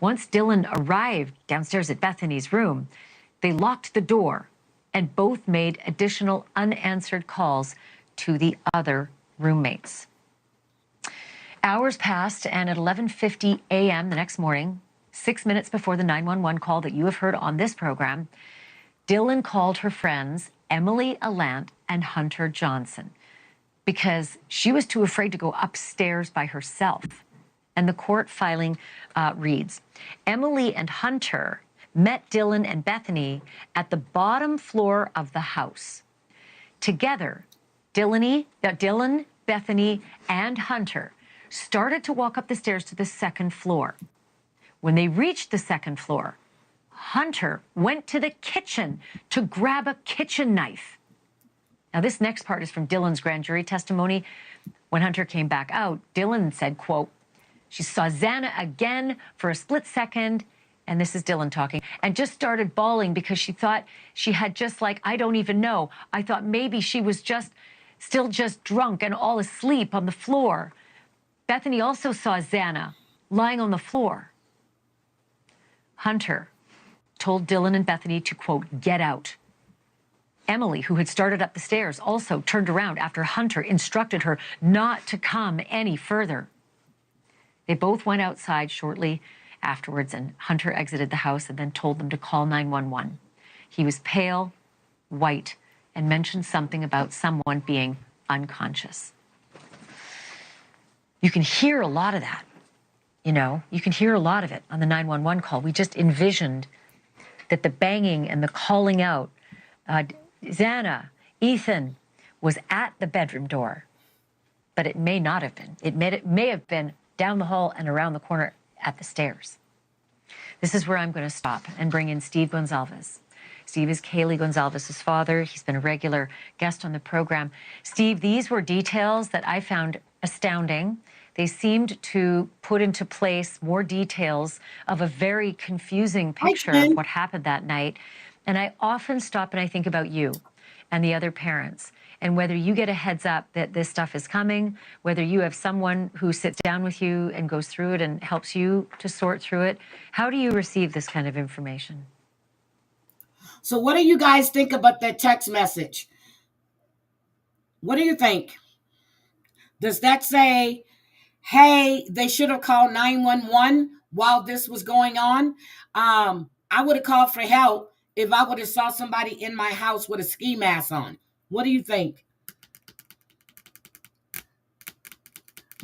Once Dylan arrived downstairs at Bethany's room, they locked the door and both made additional unanswered calls to the other roommates. Hours passed, and at 11:50 a.m. the next morning, 6 minutes before the 911 call that you have heard on this program, Dylan called her friends Emily Allant and Hunter Johnson because she was too afraid to go upstairs by herself. And the court filing reads, Emily and Hunter met Dylan and Bethany at the bottom floor of the house. Together, Dylan, Bethany, and Hunter started to walk up the stairs to the second floor. When they reached the second floor, Hunter went to the kitchen to grab a kitchen knife. Now, this next part is from Dylan's grand jury testimony. When Hunter came back out, Dylan said, quote, she saw Xana again for a split second, and this is Dylan talking, and just started bawling because she thought she had just like, I don't even know. I thought maybe she was still just drunk and all asleep on the floor. Bethany also saw Xana lying on the floor. Hunter told Dylan and Bethany to, quote, get out. Emily, who had started up the stairs, also turned around after Hunter instructed her not to come any further. They both went outside shortly afterwards, and Hunter exited the house and then told them to call 911. He was pale, white, and mentioned something about someone being unconscious. You can hear a lot of that, you can hear a lot of it on the 911 call. We just envisioned that the banging and the calling out, Xana, Ethan, was at the bedroom door, but it may not have been. It may have been down the hall and around the corner at the stairs. This is where I'm going to stop and bring in Steve Gonzalez. Steve is Kaylee Gonzalez's father. He's been a regular guest on the program. Steve, these were details that I found astounding. They seemed to put into place more details of a very confusing picture of what happened that night. And I often stop and I think about you and the other parents, and whether you get a heads up that this stuff is coming, whether you have someone who sits down with you and goes through it and helps you to sort through it. How do you receive this kind of information? So what do you guys think about that text message? What do you think? Does that say, hey, they should have called 911 while this was going on? I would have called for help if I would have saw somebody in my house with a ski mask on. What do you think?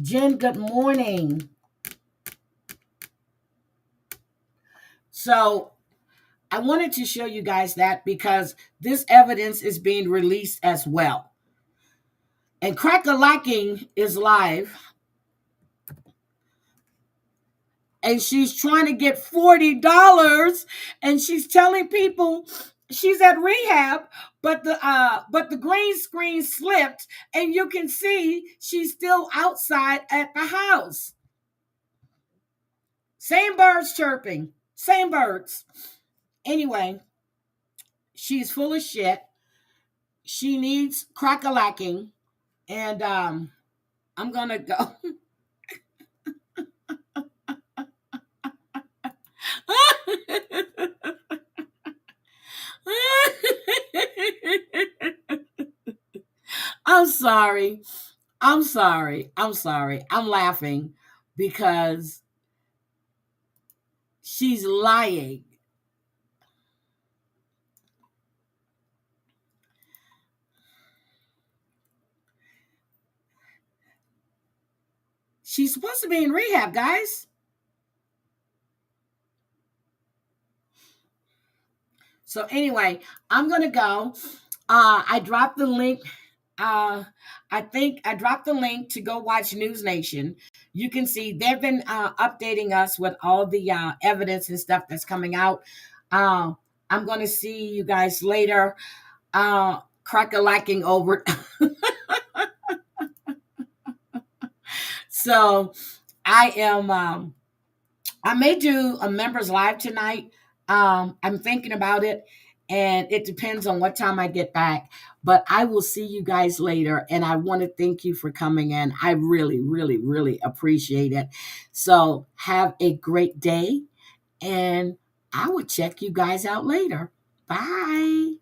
Jen, good morning. So I wanted to show you guys that because this evidence is being released as well. And Crack-a-Lacking is live. And she's trying to get $40, and she's telling people she's at rehab, but the green screen slipped, and you can see she's still outside at the house. Same birds chirping, same birds. Anyway, she's full of shit. She needs Crack-a-Lacking, and I'm gonna go. I'm sorry. I'm laughing because she's lying. She's supposed to be in rehab, guys. So anyway, I'm going to go. I dropped the link. I think I dropped the link to go watch News Nation. You can see they've been updating us with all the evidence and stuff that's coming out. I'm going to see you guys later. Crack-a-lacking over. So I am, I may do a members live tonight. I'm thinking about it, and it depends on what time I get back. But I will see you guys later, and I want to thank you for coming in. I really, really, really appreciate it. So have a great day, and I will check you guys out later. Bye.